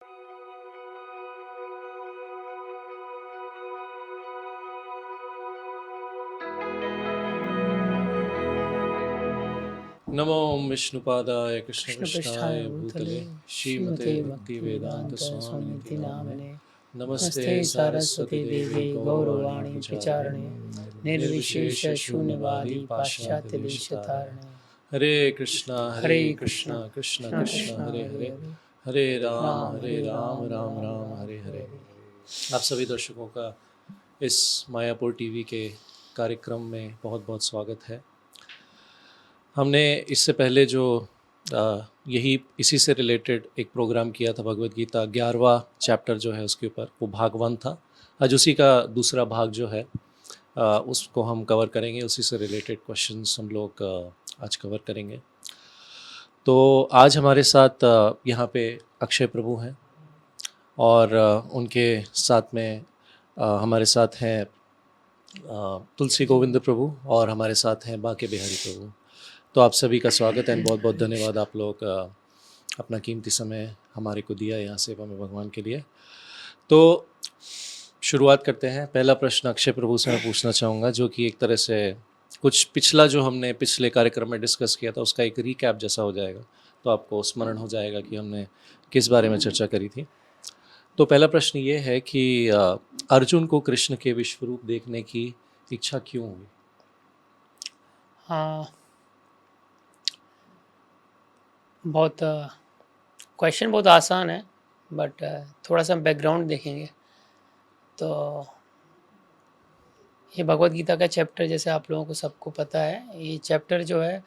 नमो विष्णुपादाय कृष्णपृष्ठाय कृष्णकृष्णाय भूतले भूतले श्रीमते श्रीमते भक्तिवेदांत स्वामी भक्तिवेदान्त नामिने स्वामिने नमस्ते नमस्ते सारस्वती सरस्वती देवी देवे गौरवाणी गौरवाणी प्रचारिणे प्रचारिणे निर्विशेष निर्विशेष शून्यवादी शून्यवादी पाश्चात्य पाश्चात्य देशतारिणे देशतारिणे हरे हरे कृष्णा कृष्ण कृष्ण कृष्ण कृष्ण कृष्ण हरे हरे हरे हरे हरे राम हरे राम राम राम राम राम राम हरे हरे हरे। हरे। आप सभी दर्शकों का इस मायापुर टीवी के कार्यक्रम में बहुत बहुत स्वागत है। हमने इससे पहले जो यही इसी से रिलेटेड एक प्रोग्राम किया था, भगवत गीता 11वां चैप्टर जो है उसके ऊपर, वो भाग 1 था। आज उसी का दूसरा भाग जो है उसको हम कवर करेंगे। उसी से रिलेटेड क्वेश्चंस हम लोग आज कवर करेंगे। तो आज हमारे साथ यहाँ पे अक्षय प्रभु हैं और उनके साथ में हमारे साथ हैं तुलसी गोविंद प्रभु और हमारे साथ हैं बांके बिहारी प्रभु। तो आप सभी का स्वागत है और बहुत बहुत धन्यवाद आप लोग अपना कीमती समय हमारे को दिया यहाँ सेवा में भगवान के लिए। तो शुरुआत करते हैं। पहला प्रश्न अक्षय प्रभु से मैं पूछना चाहूँगा, जो कि एक तरह से कुछ पिछला जो हमने पिछले कार्यक्रम में डिस्कस किया था उसका एक रिकैप जैसा हो जाएगा, तो आपको स्मरण हो जाएगा कि हमने किस बारे में चर्चा करी थी। तो पहला प्रश्न ये है कि अर्जुन को कृष्ण के विश्व रूप देखने की इच्छा क्यों हुई? हाँ, बहुत क्वेश्चन बहुत आसान है, बट थोड़ा सा बैकग्राउंड देखेंगे तो ये भगवत गीता का चैप्टर, जैसे आप लोगों को सबको पता है, ये चैप्टर जो है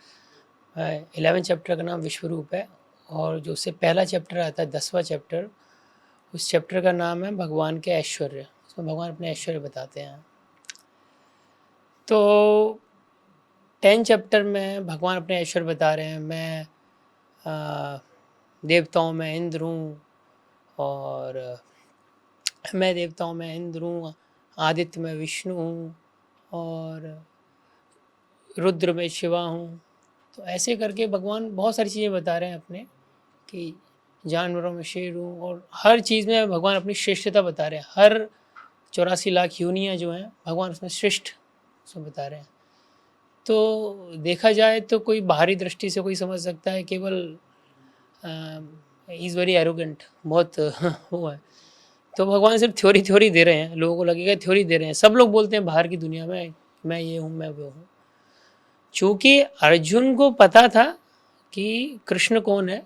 11 चैप्टर का नाम विश्वरूप है। और जो उससे पहला चैप्टर आता है 10वां चैप्टर, उस चैप्टर का नाम है भगवान के ऐश्वर्य। उसमें भगवान अपने ऐश्वर्य बताते हैं। तो 10 चैप्टर में भगवान अपने ऐश्वर्य बता रहे हैं। मैं देवताओं में इंद्र हूँ, और मैं देवताओं में इंद्र हूँ, आदित्य में विष्णु हूँ, और रुद्र में शिवा हूँ। तो ऐसे करके भगवान बहुत सारी चीज़ें बता रहे हैं अपने, कि जानवरों में शेर हूँ, और हर चीज़ में भगवान अपनी श्रेष्ठता बता रहे हैं। हर 84 लाख योनियाँ जो हैं भगवान उसमें श्रेष्ठ उसमें बता रहे हैं। तो देखा जाए तो कोई बाहरी दृष्टि से कोई समझ सकता है केवल इज़ वेरी एरोगेंट, बहुत वो है। तो भगवान सिर्फ थ्योरी दे रहे हैं, लोगों को लगेगा थ्योरी दे रहे हैं। सब लोग बोलते हैं बाहर की दुनिया में, मैं ये हूँ, मैं वो हूँ। चूँकि अर्जुन को पता था कि कृष्ण कौन है,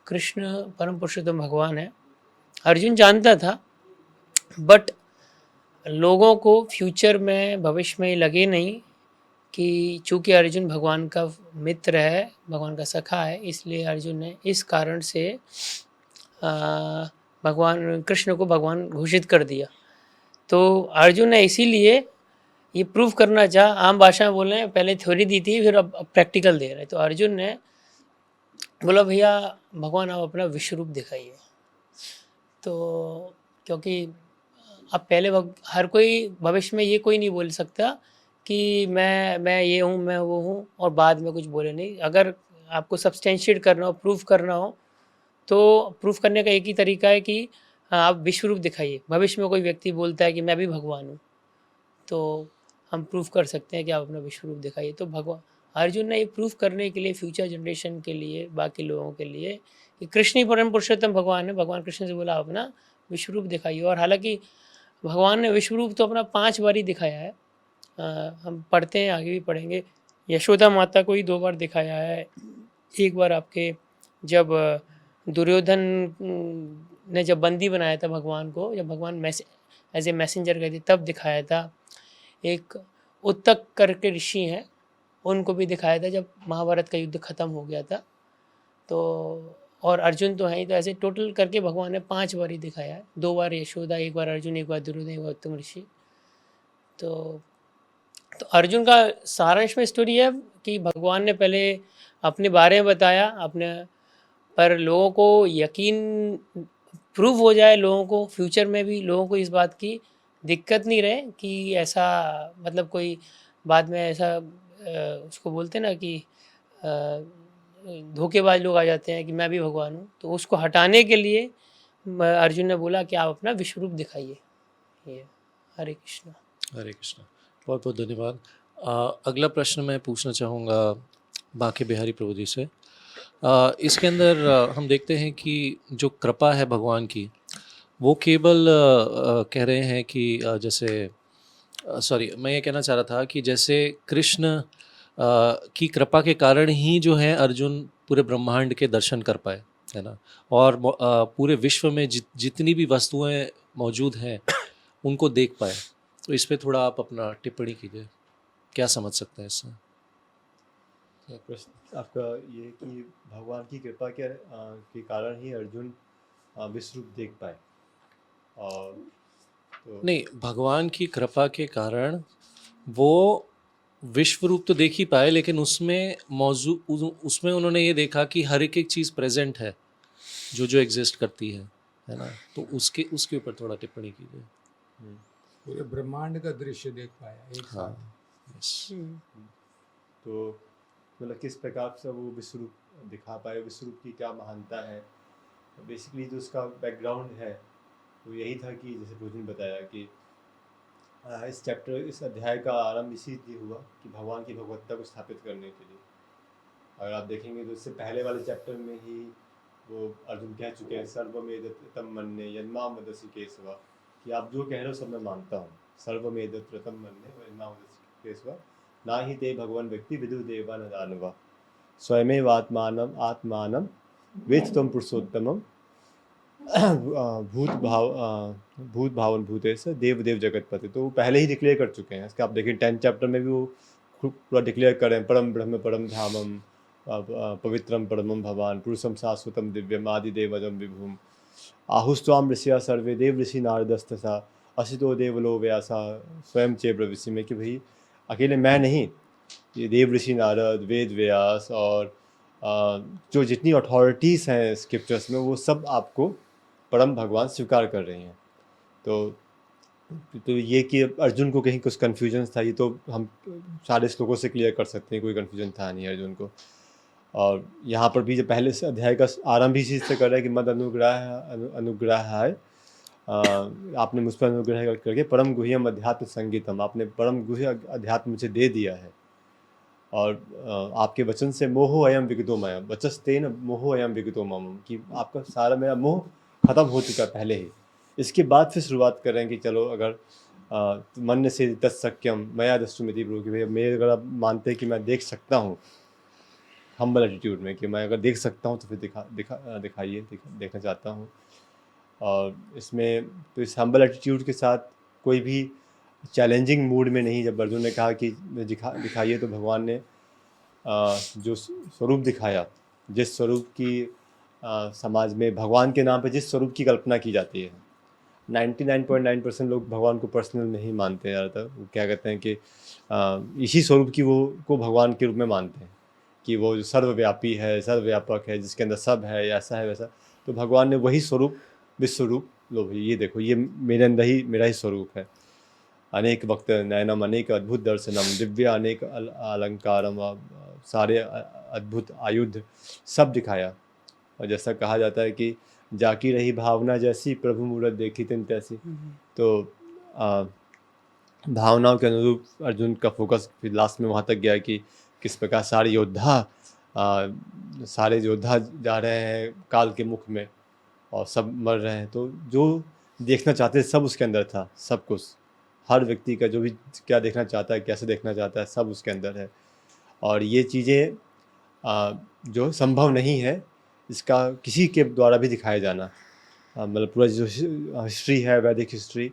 कृष्ण परम पुरुषोत्तम भगवान है, अर्जुन जानता था। बट लोगों को फ्यूचर में, भविष्य में लगे नहीं कि चूँकि अर्जुन भगवान का मित्र है, भगवान का सखा है, इसलिए अर्जुन ने इस कारण से भगवान कृष्ण को भगवान घोषित कर दिया। तो अर्जुन ने इसीलिए ये प्रूव करना चाहा। आम भाषा में बोल रहे हैं, पहले थ्योरी दी थी, फिर अब प्रैक्टिकल दे रहे हैं। तो अर्जुन ने बोला, भैया भगवान आप अपना विश्व रूप दिखाइए। तो क्योंकि अब पहले हर कोई भविष्य में ये कोई नहीं बोल सकता कि मैं ये हूँ, मैं वो हूँ, और बाद में कुछ बोले नहीं। अगर आपको सब्सटेंशिएट करना हो, प्रूफ करना हो, तो प्रूफ करने का एक ही तरीका है कि आप विश्व रूप दिखाइए। भविष्य में कोई व्यक्ति बोलता है कि मैं भी भगवान हूँ, तो हम प्रूफ कर सकते हैं कि आप अपना विश्व रूप दिखाइए। तो भगवान अर्जुन ने ये प्रूफ करने के लिए, फ्यूचर जनरेशन के लिए, बाकी लोगों के लिए, कि कृष्ण ही परम पुरुषोत्तम भगवान है। भगवान कृष्ण से बोला, अपना विश्व रूप दिखाइए। और हालांकि भगवान ने विश्व रूप तो अपना 5 बार ही दिखाया है। हम पढ़ते हैं, आगे भी पढ़ेंगे। यशोदा माता को ही 2 बार दिखाया है। एक बार आपके जब दुर्योधन ने जब बंदी बनाया था भगवान को, जब भगवान एज ए मैसेंजर गए थे, तब दिखाया था। एक उत्तक करके ऋषि हैं, उनको भी दिखाया था जब महाभारत का युद्ध खत्म हो गया था। तो और अर्जुन तो है ही। तो ऐसे टोटल करके भगवान ने 5 बार ही दिखाया है। 2 बार यशोदा, 1 बार अर्जुन, 1 बार दुर्योधन, 1 बार उत्तम ऋषि। तो अर्जुन का सारांश में स्टोरी है कि भगवान ने पहले अपने बारे में बताया, अपने पर लोगों को यकीन प्रूव हो जाए, लोगों को फ्यूचर में भी लोगों को इस बात की दिक्कत नहीं रहे कि ऐसा, मतलब कोई बाद में ऐसा उसको बोलते ना कि धोखेबाज लोग आ जाते हैं कि मैं भी भगवान हूँ। तो उसको हटाने के लिए अर्जुन ने बोला कि आप अपना विश्व रूप दिखाइए। ये हरे कृष्णा। हरे कृष्णा। बहुत बहुत धन्यवाद। अगला प्रश्न मैं पूछना चाहूँगा बांके बिहारी प्रभु जी से। इसके अंदर हम देखते हैं कि जो कृपा है भगवान की, वो केवल कह रहे हैं कि जैसे सॉरी, मैं ये कहना चाह रहा था कि जैसे कृष्ण की कृपा के कारण ही जो है अर्जुन पूरे ब्रह्मांड के दर्शन कर पाए, है ना, और पूरे विश्व में जितनी भी वस्तुएं मौजूद हैं उनको देख पाए। तो इस पे थोड़ा आप अपना टिप्पणी कीजिए, क्या समझ सकते हैं इससे? तो प्रश्न आपका ये है कि भगवान की कृपा के कारण ही अर्जुन विश्व रूप देख पाए। और तो नहीं, भगवान की कृपा के कारण वो विश्व रूप तो देख ही पाए, लेकिन उसमें मौजूद उसमें उन्होंने ये देखा कि हर एक चीज़ प्रेजेंट है जो जो एग्जिस्ट करती है ना। तो उसके उसके ऊपर थोड़ा टिप्पणी कीजिए। पूरे ब्रह्मांड का दृश्य देख पाया एक हाँ, साथ। yes। तो मतलब किस प्रकार से वो विश्व रूप दिखा पाए, विश्व रूप की क्या महानता है। बेसिकली जो उसका बैकग्राउंड है वो यही था कि जैसे पूजन ने बताया कि इस अध्याय का आरंभ इसी हुआ कि भगवान की भगवत्ता को स्थापित करने के लिए। अगर आप देखेंगे तो इससे पहले वाले चैप्टर में ही वो अर्जुन कह चुके हैं सर्वमेदत्रतम मन्ये यन्माम वदसि केशव, कि आप जो कह रहे हो सब मैं मानता हूँ। सर्वमेदत्रतम मन्ये यन्माम वदसि केशव ना ही ते भगवान व्यक्ति विदु देवा न दानवा स्वयमेवात्मानम आत्मानम वेद तम पुरुषोत्तमम भूत भावन भूतेश देव देव जगतपति। तो वो पहले ही डिक्लेयर कर चुके हैं। इसका आप देखिए 10th चैप्टर में भी वो पूरा डिक्लेयर कर रहे हैं, परम ब्रह्म परम धामम पवित्रम परमम भवान पुरुषम शाश्वतम दिव्यम आदि देवजम विभुम आहुस्वाम ऋषिया सर्वे देव ऋषि नारदस्तसा असितो देवलो व्यासा स्वयं चे प्रविशि में, कि भाई अकेले मैं नहीं, ये देव ऋषि नारद, वेद व्यास और जो जितनी अथॉरिटीज़ हैं स्क्रिप्चर्स में वो सब आपको परम भगवान स्वीकार कर रही हैं। तो ये कि अर्जुन को कहीं कुछ कन्फ्यूजन था, ये तो हम सारे श्लोकों से क्लियर कर सकते हैं, कोई कन्फ्यूजन था नहीं अर्जुन को। और यहाँ पर भी जो पहले से अध्याय का आरंभ इसी से कर रहा है कि मद अनुग्रह है, आपने मुझ पर अनुग्रह करके परम गुह्यम अध्यात्म संगीतम, आपने परम गुह्य अध्यात्म मुझे दे दिया है। और आपके वचन से मोहो अयम विगतो मयम वचस्तेन मोहो अयम विगतो मम, कि आपका सारा मेरा मोह खत्म हो चुका पहले ही। इसके बाद फिर शुरुआत कर रहे हैं कि चलो अगर मन से तत्सक्यम मया दस्तुमिति प्रभु, कि भैया मेरे अगर आप मानते हैं कि मैं देख सकता हूँ हम्बल एटीट्यूड में, कि मैं अगर देख सकता हूँ तो फिर दिखाइए, देखना चाहता हूँ। और इसमें तो इस हम्बल एटीट्यूड के साथ कोई भी चैलेंजिंग मूड में नहीं। जब अर्जुन ने कहा कि दिखाइए, तो भगवान ने जो स्वरूप दिखाया, जिस स्वरूप की समाज में भगवान के नाम पे जिस स्वरूप की कल्पना की जाती है, 99.9% लोग भगवान को पर्सनल नहीं मानते हैं ज़्यादातर। वो क्या कहते हैं कि इसी स्वरूप की वो को भगवान के रूप में मानते हैं कि वो जो सर्वव्यापी है, सर्वव्यापक है, जिसके अंदर सब है, ऐसा है वैसा। तो भगवान ने वही स्वरूप विश्वरूप, लो भाई ये देखो, ये मेरे अंदर ही मेरा ही स्वरूप है। अनेक वक्त नयनम अनेक अद्भुत दर्शनम दिव्य अनेक अलंकारम, सारे अद्भुत आयुध सब दिखाया। और जैसा कहा जाता है कि जाकी रही भावना जैसी प्रभु मूरत देखी तिन तैसी। तो भावनाओं के अनुरूप अर्जुन का फोकस फिर लास्ट में वहाँ तक गया कि किस प्रकार सारे योद्धा जा रहे हैं काल के मुख में और सब मर रहे हैं। तो जो देखना चाहते सब उसके अंदर था, सब कुछ, हर व्यक्ति का जो भी क्या देखना चाहता है, कैसे देखना चाहता है, सब उसके अंदर है। और ये चीज़ें जो संभव नहीं है इसका किसी के द्वारा भी दिखाया जाना, मतलब पूरा जो हिस्ट्री है, वैदिक हिस्ट्री,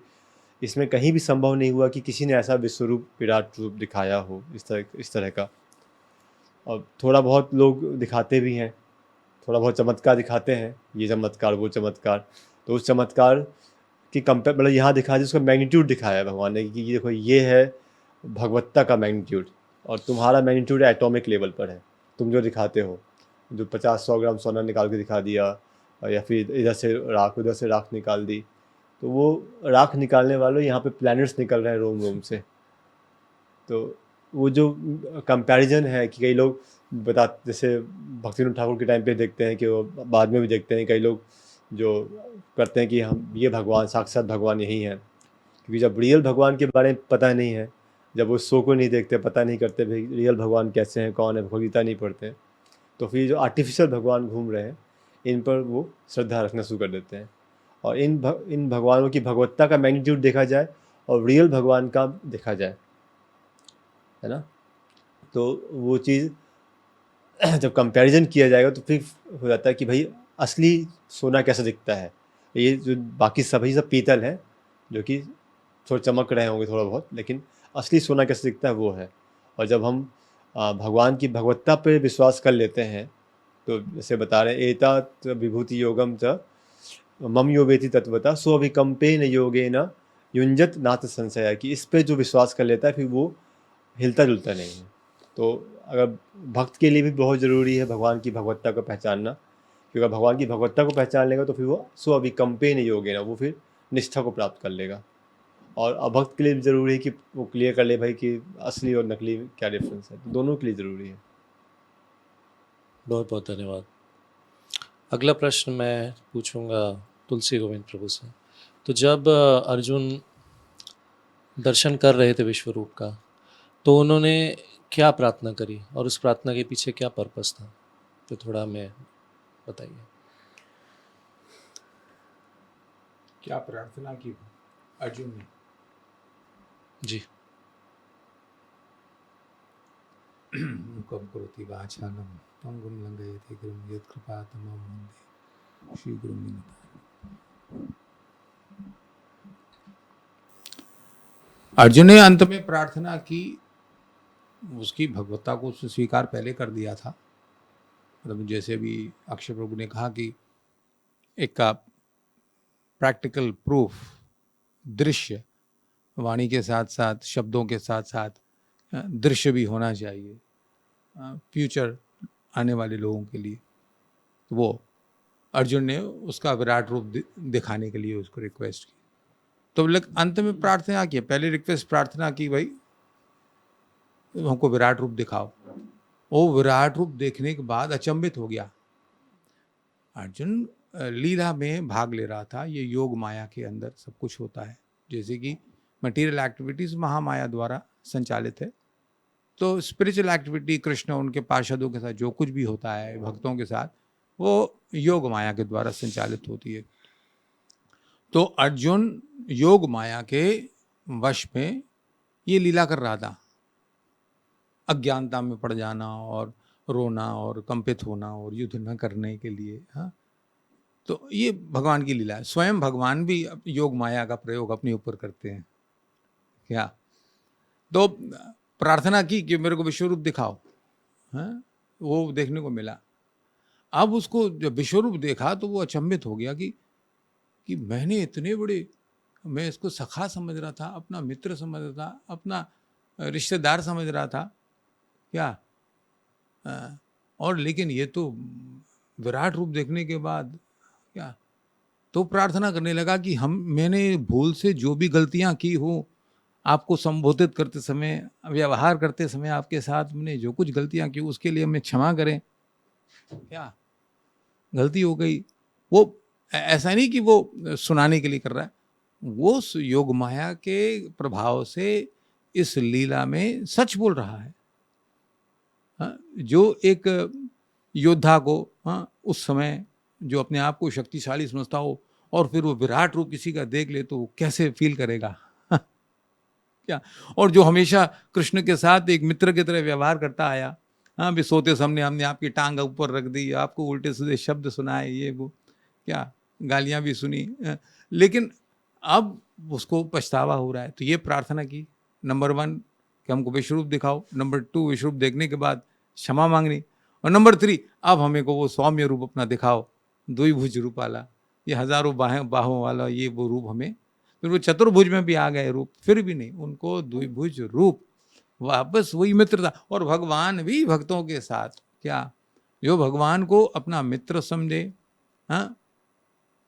इसमें कहीं भी संभव नहीं हुआ कि किसी ने ऐसा विश्वरूप विराट रूप दिखाया हो इस तरह का। और थोड़ा बहुत लोग दिखाते भी हैं, थोड़ा बहुत चमत्कार दिखाते हैं, ये चमत्कार वो चमत्कार। तो उस चमत्कार की कंपेयर मतलब यहाँ दिखाया जिसका मैग्नीट्यूड दिखाया है भगवान ने कि ये देखो ये है भगवत्ता का मैग्नीट्यूड, और तुम्हारा मैग्नीट्यूड एटॉमिक लेवल पर है। तुम जो दिखाते हो, जो 50-100 ग्राम सोना निकाल के दिखा दिया, या फिर इधर से राख उधर से राख निकाल दी, तो वो राख निकालने वालों यहाँ पे प्लैनेट्स निकल रहे हैं रोम रोम से। तो वो जो कंपैरिजन है कि कई लोग जैसे भक्तिविनोद ठाकुर के टाइम पे देखते हैं कि वो बाद में भी देखते हैं, कई लोग जो करते हैं कि हम ये भगवान, साक्षात भगवान यही हैं, क्योंकि जब रियल भगवान के बारे में पता नहीं है, जब उस शो को नहीं देखते, पता नहीं करते भाई रियल भगवान कैसे हैं, कौन है, भगवदगीता नहीं पढ़ते, तो फिर जो आर्टिफिशियल भगवान घूम रहे हैं इन पर वो श्रद्धा रखना शुरू कर देते हैं। और इन भगवानों की भगवत्ता का मैग्नीट्यूड देखा जाए और रियल भगवान का देखा जाए, है ना, तो वो चीज़ जब कंपैरिजन किया जाएगा तो फिर हो जाता है कि भाई असली सोना कैसा दिखता है। ये जो बाकी सभी सब पीतल है जो कि थोड़ा चमक रहे होंगे थोड़ा बहुत, लेकिन असली सोना कैसा दिखता है वो है। और जब हम भगवान की भगवत्ता पे विश्वास कर लेते हैं, तो जैसे बता रहे हैं, एतात विभूति योगम च मम यो वेति तत्वता सो अभिकम्पेन योगेन युञ्जत नाथ संशय, कि इस पे जो विश्वास कर लेता है फिर वो हिलता जुलता नहीं है। तो अगर भक्त के लिए भी बहुत ज़रूरी है भगवान की भगवत्ता को पहचानना, क्योंकि भगवान की भगवत्ता को पहचान लेगा तो फिर वो सो अभिकम्पेन योगेन, वो फिर निष्ठा को प्राप्त कर लेगा। और अभक्त के लिए भी ज़रूरी है कि वो क्लियर कर ले भाई कि असली और नकली क्या डिफरेंस है, तो दोनों के लिए ज़रूरी है। बहुत बहुत धन्यवाद। अगला प्रश्न मैं पूछूंगा तुलसी गोविंद प्रभु से। तो जब अर्जुन दर्शन कर रहे थे विश्व रूप का, तो उन्होंने क्या प्रार्थना करी और उस प्रार्थना के पीछे क्या पर्पस था, तो थोड़ा हमें बताइए। क्या प्रार्थना की अर्जुन ने? जी। मुखम करोति वाचालम पंगुम लंघयते गिरिम यत्कृपातमं वन्दे श्रीगुरुं दीनतारिणम्। अर्जुन ने अंत में प्रार्थना की, उसकी भगवत्ता को उसने स्वीकार पहले कर दिया था। मतलब जैसे भी अक्षय प्रभु ने कहा कि एक का प्रैक्टिकल प्रूफ, दृश्य, वाणी के साथ साथ शब्दों के साथ साथ दृश्य भी होना चाहिए फ्यूचर आने वाले लोगों के लिए। वो अर्जुन ने उसका विराट रूप दिखाने के लिए उसको रिक्वेस्ट की। तो अंत में प्रार्थना की, पहले रिक्वेस्ट प्रार्थना की भाई हमको विराट रूप दिखाओ। वो विराट रूप देखने के बाद अचंभित हो गया। अर्जुन लीला में भाग ले रहा था। ये योग माया के अंदर सब कुछ होता है, जैसे कि मटेरियल एक्टिविटीज महामाया द्वारा संचालित है, तो स्पिरिचुअल एक्टिविटी कृष्ण उनके पार्षदों के साथ जो कुछ भी होता है भक्तों के साथ, वो योग माया के द्वारा संचालित होती है। तो अर्जुन योग माया के वश में ये लीला कर रहा था, अज्ञानता में पड़ जाना और रोना और कंपित होना और युद्ध न करने के लिए। हाँ, तो ये भगवान की लीला है। स्वयं भगवान भी योग माया का प्रयोग अपने ऊपर करते हैं क्या। तो प्रार्थना की कि मेरे को विश्वरूप दिखाओ। हाँ, वो देखने को मिला। अब उसको जब विश्वरूप देखा तो वो अचंभित हो गया कि मैंने इतने बड़े, मैं इसको सखा समझ रहा था, अपना मित्र समझ रहा था, अपना रिश्तेदार समझ रहा था क्या, और लेकिन ये तो विराट रूप देखने के बाद क्या। तो प्रार्थना करने लगा कि मैंने भूल से जो भी गलतियां की हो, आपको संबोधित करते समय, व्यवहार करते समय आपके साथ मैंने जो कुछ गलतियां की उसके लिए हमें क्षमा करें क्या। गलती हो गई। वो ऐसा नहीं कि वो सुनाने के लिए कर रहा है, वो योग माया के प्रभाव से इस लीला में सच बोल रहा है। जो एक योद्धा को उस समय जो अपने आप को शक्तिशाली समझता हो और फिर वो विराट रूप किसी का देख ले तो वो कैसे फील करेगा क्या। और जो हमेशा कृष्ण के साथ एक मित्र की तरह व्यवहार करता आया, हाँ भी सोते सामने हमने आपकी टांग ऊपर रख दी, आपको उल्टे सीधे शब्द सुनाए, ये वो क्या, गालियां भी सुनी, लेकिन अब उसको पछतावा हो रहा है। तो ये प्रार्थना की, नंबर 1 कि हमको विश्वरूप दिखाओ, नंबर 2 विश्वरूप देखने के बाद क्षमा मांगनी, और नंबर 3 अब हमें को वो सौम्य रूप अपना दिखाओ, द्विभुज रूप वाला, ये हजारों बाहों वाला ये वो रूप हमें। फिर वो चतुर्भुज में भी आ गए रूप, फिर भी नहीं, उनको द्विभुज रूप वापस वही मित्र था। और भगवान भी भक्तों के साथ क्या, जो भगवान को अपना मित्र समझे, हाँ,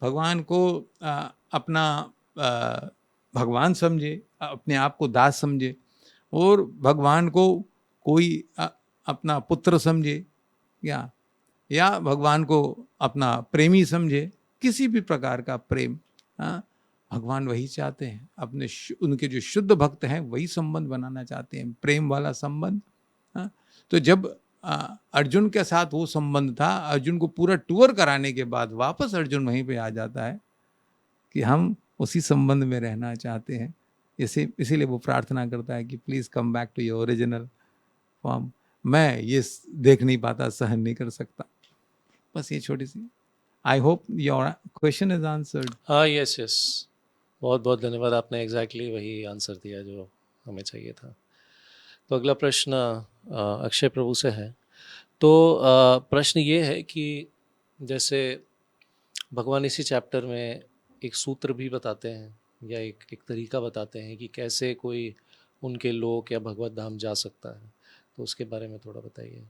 भगवान को अपना भगवान समझे, अपने आप को दास समझे, और भगवान को कोई अपना पुत्र समझे क्या, या भगवान को अपना प्रेमी समझे किसी भी प्रकार का प्रेम, हाँ, भगवान वही चाहते हैं। अपने उनके जो शुद्ध भक्त हैं वही संबंध बनाना चाहते हैं, प्रेम वाला संबंध। हाँ, तो जब अर्जुन के साथ वो संबंध था, अर्जुन को पूरा टूर कराने के बाद वापस अर्जुन वहीं पे आ जाता है कि हम उसी संबंध में रहना चाहते हैं। इसीलिए वो प्रार्थना करता है कि please come back to your original form. मैं ये देख नहीं पाता, सहन नहीं कर सकता। बस ये छोटी सी। I hope your question is answered. हाँ, यस यस, बहुत बहुत धन्यवाद, आपने एग्जैक्टली वही आंसर दिया जो हमें चाहिए था। तो अगला प्रश्न अक्षय प्रभु से है। तो प्रश्न ये है कि जैसे भगवान इसी चैप्टर में एक सूत्र भी बताते हैं या एक तरीका बताते हैं कि कैसे कोई उनके लोक या भगवत धाम जा सकता है, तो उसके बारे में थोड़ा बताइए।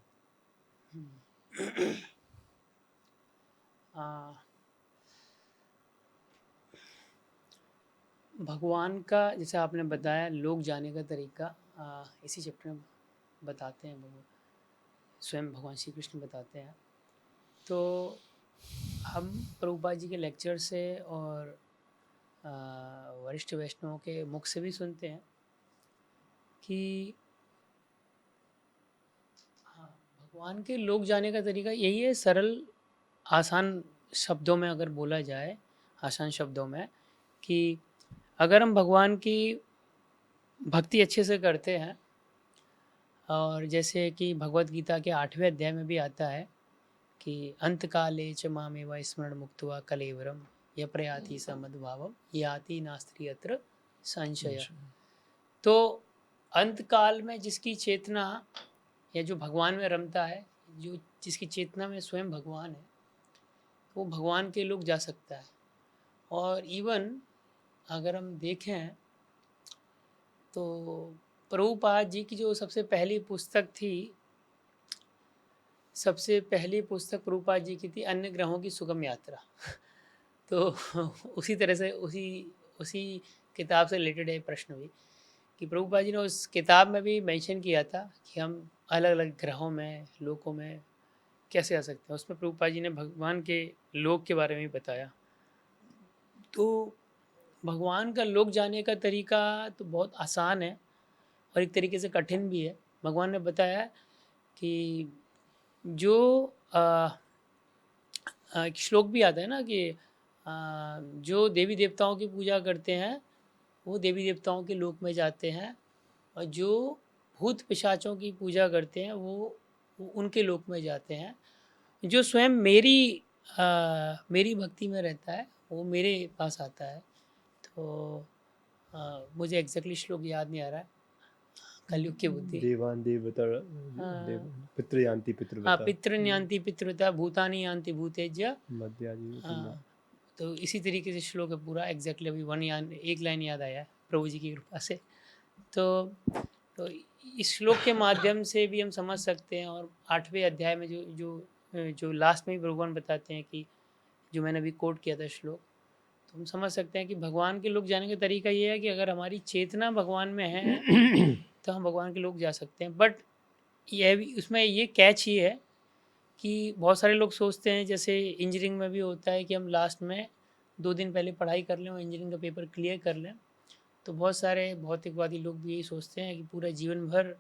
भगवान का जैसे आपने बताया लोग जाने का तरीका इसी चैप्टर में बताते हैं, स्वयं भगवान श्री कृष्ण बताते हैं। तो हम प्रभुपाद जी के लेक्चर से और वरिष्ठ वैष्णवों के मुख से भी सुनते हैं कि हाँ, भगवान के लोग जाने का तरीका यही है, सरल आसान शब्दों में अगर बोला जाए, आसान शब्दों में, कि अगर हम भगवान की भक्ति अच्छे से करते हैं, और जैसे कि भगवत गीता के 8वें अध्याय में भी आता है कि अंतकाले च मामेव स्मरण मुक्त्वा कलेवरम य प्रयाति समद्भावम याति नास्ति अत्र संशय। तो अंतकाल में जिसकी चेतना या जो भगवान में रमता है, जो जिसकी चेतना में स्वयं भगवान है, वो भगवान के लोग जा सकता है। और इवन अगर हम देखें तो प्रभुपाद जी की जो सबसे पहली पुस्तक प्रभुपाद जी की थी अन्य ग्रहों की सुगम यात्रा। तो उसी तरह से उसी किताब से रिलेटेड है प्रश्न भी, कि प्रभुपाद जी ने उस किताब में भी मेंशन किया था कि हम अलग अलग ग्रहों में, लोकों में कैसे आ सकते हैं। उसमें प्रभुपाद जी ने भगवान के लोक के बारे में भी बताया। तो भगवान का लोक जाने का तरीका तो बहुत आसान है और एक तरीके से कठिन भी है। भगवान ने बताया कि जो एक श्लोक भी आता है ना कि जो देवी देवताओं की पूजा करते हैं वो देवी देवताओं के लोक में जाते हैं, और जो भूत पिशाचों की पूजा करते हैं वो उनके लोक में जाते हैं। जो स्वयं मेरी भक्ति में रहता है वो मेरे पास आता है। तो मुझे एग्जैक्टली श्लोक याद नहीं आ रहा है, कलयुग की बुद्धि। देवान देवता पितृ यान्ति पितृवता, पितृ यान्ति पितृवता भूतानि यान्ति भूतेज्य मध्याजी। तो इसी तरीके से श्लोक है पूरा, एग्जैक्टली अभी एक लाइन याद आया है प्रभु जी की कृपा से। तो इस श्लोक के माध्यम से भी हम समझ सकते हैं। और 8वें अध्याय में जो लास्ट में भी भगवान बताते हैं कि जो मैंने अभी कोट किया था श्लोक, तो हम समझ सकते हैं कि भगवान के लोग जाने का तरीका ये है कि अगर हमारी चेतना भगवान में है तो हम भगवान के लोग जा सकते हैं। बट यह भी उसमें ये कैच ही है कि बहुत सारे लोग सोचते हैं, जैसे इंजीनियरिंग में भी होता है कि हम लास्ट में 2 दिन पहले पढ़ाई कर लें और इंजीनियरिंग का पेपर क्लियर कर लें। तो बहुत सारे भौतिकवादी लोग भी यही सोचते हैं कि पूरा जीवन भर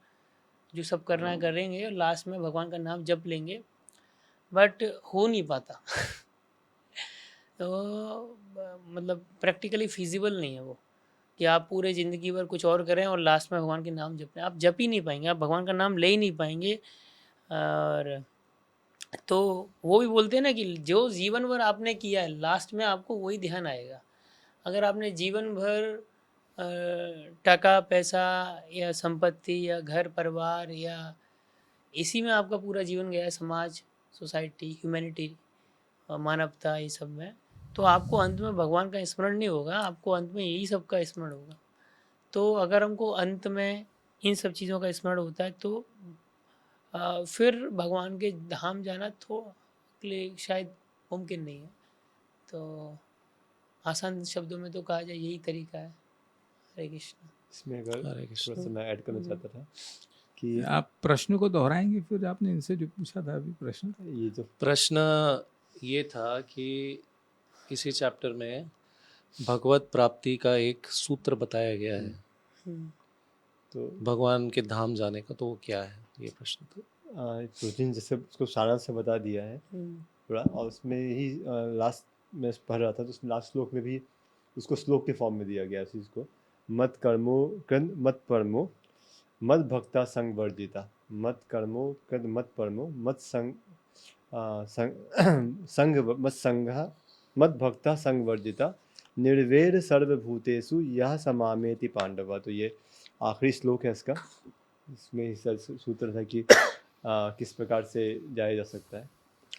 जो सब करना है करेंगे और लास्ट में भगवान का नाम जप लेंगे, बट हो नहीं पाता। तो मतलब प्रैक्टिकली फिजिबल नहीं है वो, कि आप पूरे ज़िंदगी भर कुछ और करें और लास्ट में भगवान के नाम जप लें। आप जप ही नहीं पाएंगे, आप भगवान का नाम ले ही नहीं पाएंगे। और तो वो भी बोलते हैं ना कि जो जीवन भर आपने किया है लास्ट में आपको वही ध्यान आएगा। अगर आपने जीवन भर टका पैसा या संपत्ति या घर परिवार या इसी में आपका पूरा जीवन गया है, समाज, सोसाइटी, ह्यूमैनिटी, मानवता, ये सब में, तो आपको अंत में भगवान का स्मरण नहीं होगा, आपको अंत में यही सब का स्मरण होगा। तो अगर हमको अंत में इन सब चीज़ों का स्मरण होता है तो फिर भगवान के धाम जाना थोड़ा के लिए शायद मुमकिन नहीं है। तो आसान शब्दों में तो कहा जाए यही तरीका है। हरे कृष्ण। इसमें अगर थोड़ा सा मैं ऐड करना चाहता था कि आप प्रश्न को दोहराएंगे, फिर आपने इनसे जो पूछा था अभी प्रश्न, ये जो प्रश्न ये था कि इसी चैप्टर में भगवत प्राप्ति का एक सूत्र बताया गया है, तो भगवान के धाम जाने का, तो वो क्या है ये प्रश्न था। प्रोटीन जैसे उसको सारांश से बता दिया है थोड़ा, और उसमें ही लास्ट में पढ़ रहा था, तो उसमें लास्ट श्लोक में भी उसको श्लोक के फॉर्म में दिया गया इस चीज़ को। मत कर्मो कृत मत परमो मत भक्ता संग वर्जिता, मत कर्मो कृत मत परमो मत संग संग मत संघ मत भक्ता संग वर्जिता निर्वैर सर्वभूतेषु यह समामेति पांडवा। तो ये आखिरी श्लोक है इसका, इसमें ही सूत्र था कि किस प्रकार से जाया जा सकता है।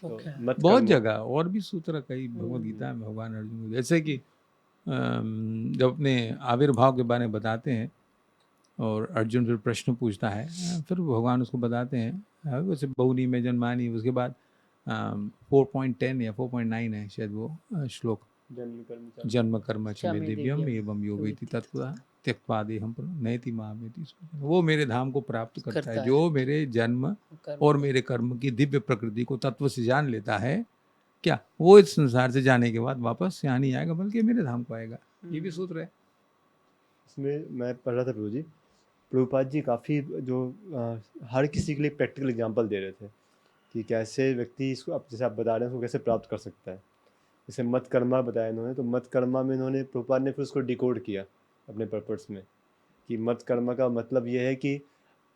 तो मत बहुत कर्मो- जगह और भी सूत्र कई भगवद गीता में भगवान अर्जुन को, जैसे कि जब अपने आविर्भाव के बारे में बताते हैं और अर्जुन फिर प्रश्न पूछता है, फिर भगवान उसको बताते हैं वैसे बहुनी में जन्मानी, उसके बाद 4.10 या 4.9 है शायद वो श्लोक, जन्म कर्म च मे दिव्यम एवं योगेति तत्त्वतः त्यक्त्वा देहं नयति मामेति, वो मेरे धाम को प्राप्त करता है जो मेरे जन्म और मेरे कर्म की दिव्य प्रकृति को तत्व से जान लेता है। क्या वो इस संसार से जाने के बाद वापस यहाँ नहीं आएगा बल्कि मेरे धाम को आएगा। ये भी सूत्र है। इसमें मैं पढ़ रहा था प्रभुपाद जी काफ़ी जो हर किसी के लिए प्रैक्टिकल एग्जांपल दे रहे थे कि कैसे व्यक्ति इसको, अब जैसे आप बता रहे हैं, उसको कैसे प्राप्त कर सकता है। जैसे मत कर्मा बताया इन्होंने, तो मत कर्मा में इन्होंने, प्रभुपाद ने फिर उसको डिकोड किया अपने पर्पस में कि मत कर्मा का मतलब ये है कि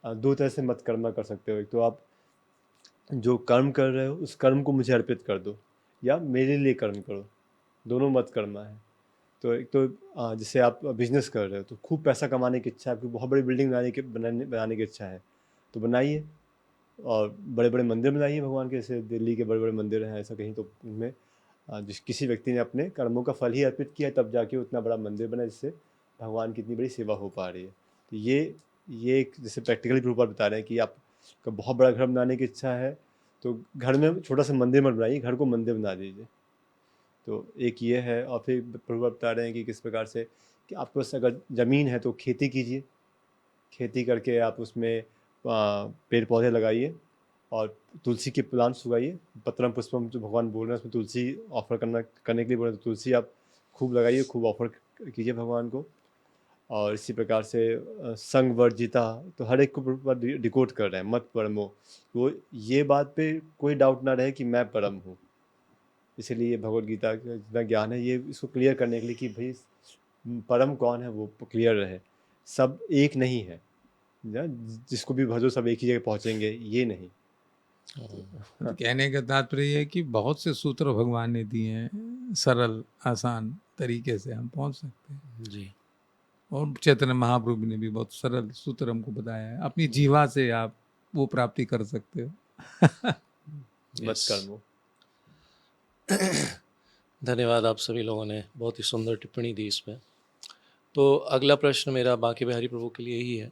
दो तरह से मत कर्मा कर सकते हो। एक तो आप जो कर्म कर रहे हो उस कर्म को मुझे अर्पित कर दो, या मेरे लिए कर्म करो, दोनों मत कर्मा है। तो एक तो जैसे आप बिजनेस कर रहे हो तो खूब पैसा कमाने की इच्छा है, आपकी बहुत बड़ी बिल्डिंग बनाने की इच्छा है, तो बनाइए, और बड़े बड़े मंदिर बनाइए भगवान के, जैसे दिल्ली के बड़े बड़े मंदिर हैं ऐसा कहीं, तो उनमें जिस किसी व्यक्ति ने अपने कर्मों का फल ही अर्पित किया तब जाके उतना बड़ा मंदिर बना जिससे भगवान की इतनी बड़ी सेवा हो पा रही है। तो ये एक जैसे प्रैक्टिकली रूप बता रहे हैं कि आपका बहुत बड़ा घर बनाने की इच्छा है तो घर में छोटा सा मंदिर मत बनाइए, घर को मंदिर बना दीजिए। तो एक ये है। और फिर प्रभु बता रहे हैं कि किस प्रकार से कि आपके पास अगर ज़मीन है तो खेती कीजिए, खेती करके आप उसमें पेड़ पौधे लगाइए और तुलसी के प्लांट्स उगाइए। पत्रम पुष्पम जो भगवान बोल रहे हैं उसमें तुलसी ऑफर करने के लिए बोल रहे हैं, तो तुलसी आप खूब लगाइए, खूब ऑफर कीजिए भगवान को। और इसी प्रकार से संग वर्जिता, तो हर एक को डिकोड कर रहे हैं, मत परमो, वो ये बात पे कोई डाउट ना रहे कि मैं परम हूँ। इसीलिए भगवद गीता का जितना ज्ञान है ये इसको क्लियर करने के लिए कि भाई परम कौन है वो क्लियर रहे, सब एक नहीं है, जिसको भी भजो सब एक ही जगह पहुँचेंगे, ये नहीं। तो कहने का तात्पर्य है कि बहुत से सूत्र भगवान ने दिए हैं, सरल आसान तरीके से हम पहुंच सकते हैं जी। और चैतन्य महाप्रभु ने भी बहुत सरल सूत्र हमको बताया है, अपनी जीवा से आप वो प्राप्ति कर सकते हो। मत कर्मो। धन्यवाद, आप सभी लोगों ने बहुत ही सुंदर टिप्पणी दी इसमें। तो अगला प्रश्न मेरा बांके बिहारी प्रभु के लिए ही है।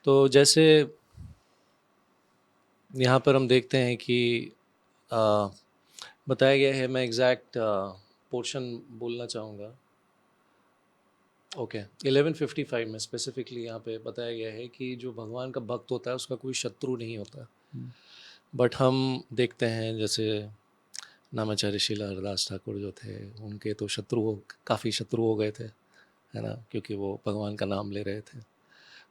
तो जैसे यहाँ पर हम देखते हैं कि बताया गया है, मैं एग्जैक्ट पोर्शन बोलना चाहूँगा। ओके, 1155 में स्पेसिफिकली यहाँ पे बताया गया है कि जो भगवान का भक्त होता है उसका कोई शत्रु नहीं होता। बट हम देखते हैं जैसे नामाचार्य श्रील हरदास ठाकुर जो थे, उनके तो काफ़ी शत्रु हो गए थे, है ना, क्योंकि वो भगवान का नाम ले रहे थे।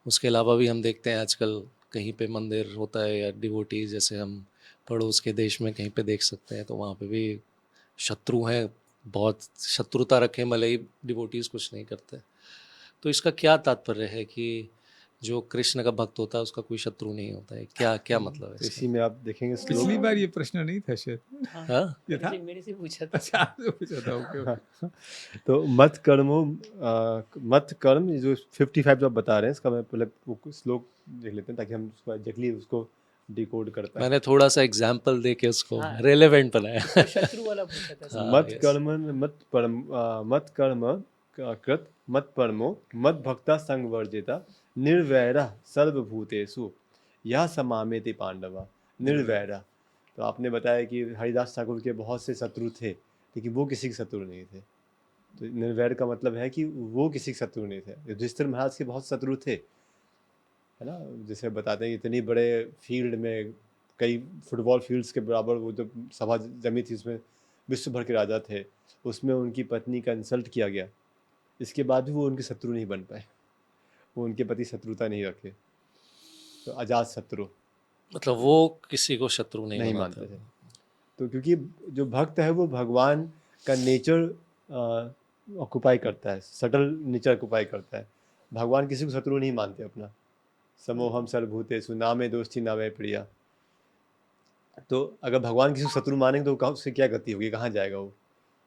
उसके अलावा भी हम देखते हैं आजकल कहीं पे मंदिर होता है या डिवोटीज, जैसे हम पड़ोस के देश में कहीं पे देख सकते हैं, तो वहाँ पे भी शत्रु हैं, बहुत शत्रुता रखे भले ही डिवोटीज कुछ नहीं करते। तो इसका क्या तात्पर्य है कि जो कृष्ण का भक्त होता है उसका कोई शत्रु नहीं होता है, क्या क्या मतलब है तो इसका? इसी में आप देखेंगे पिछली बार ये प्रश्न नहीं था शायद, हाँ? ये था? मेरे से पूछा था। अच्छा, आपसे पूछा था, ओके ओके। तो मत कर्मो मत कर्म, ये जो 55 जो आप बता रहे हैं इसका मैं पहले वो श्लोक देख लेते हैं ताकि हम उसको एग्जैक्टली उसको डिकोड कर पाए। मैंने थोड़ा सा एग्जाम्पल दे के उसको हाँ। रेलेवेंट बनाया। तो शत्रु वाला पूछा था सर। हाँ, मत yes. कर्म मत कर्म कृत मत परमो मत भक्ता संग वर्जिता निर्वैरा सर्वभूतेषु यह समामेति पांडवा। निर्वैरा, तो आपने बताया कि हरिदास ठाकुर के बहुत से शत्रु थे लेकिन वो किसी के शत्रु नहीं थे। तो निर्वैर का मतलब है कि वो किसी के शत्रु नहीं थे। युधिष्ठिर महाराज के बहुत शत्रु थे, है ना, जैसे बताते हैं इतनी बड़े फील्ड में, कई फुटबॉल फील्ड्स के बराबर वो जो सभा जमी थी उसमें विश्व भर के राजा थे, उसमें उनकी पत्नी का इंसल्ट किया गया, इसके बाद भी वो उनके शत्रु नहीं बन पाए, वो उनके प्रति शत्रुता नहीं रखे। तो अजात शत्रु मतलब वो किसी को शत्रु नहीं नहीं मानते मानते थे। तो क्योंकि जो भक्त है वो भगवान का नेचर ऑक्युपाई करता है, सटल नेचर ऑक्युपाई करता है। भगवान किसी को शत्रु नहीं मानते अपना। समोहम सर्वभूतेषु नामे दोस्ती नामे प्रिया। तो अगर भगवान किसी को शत्रु मानेंगे तो उससे क्या गति होगी, कहाँ जाएगा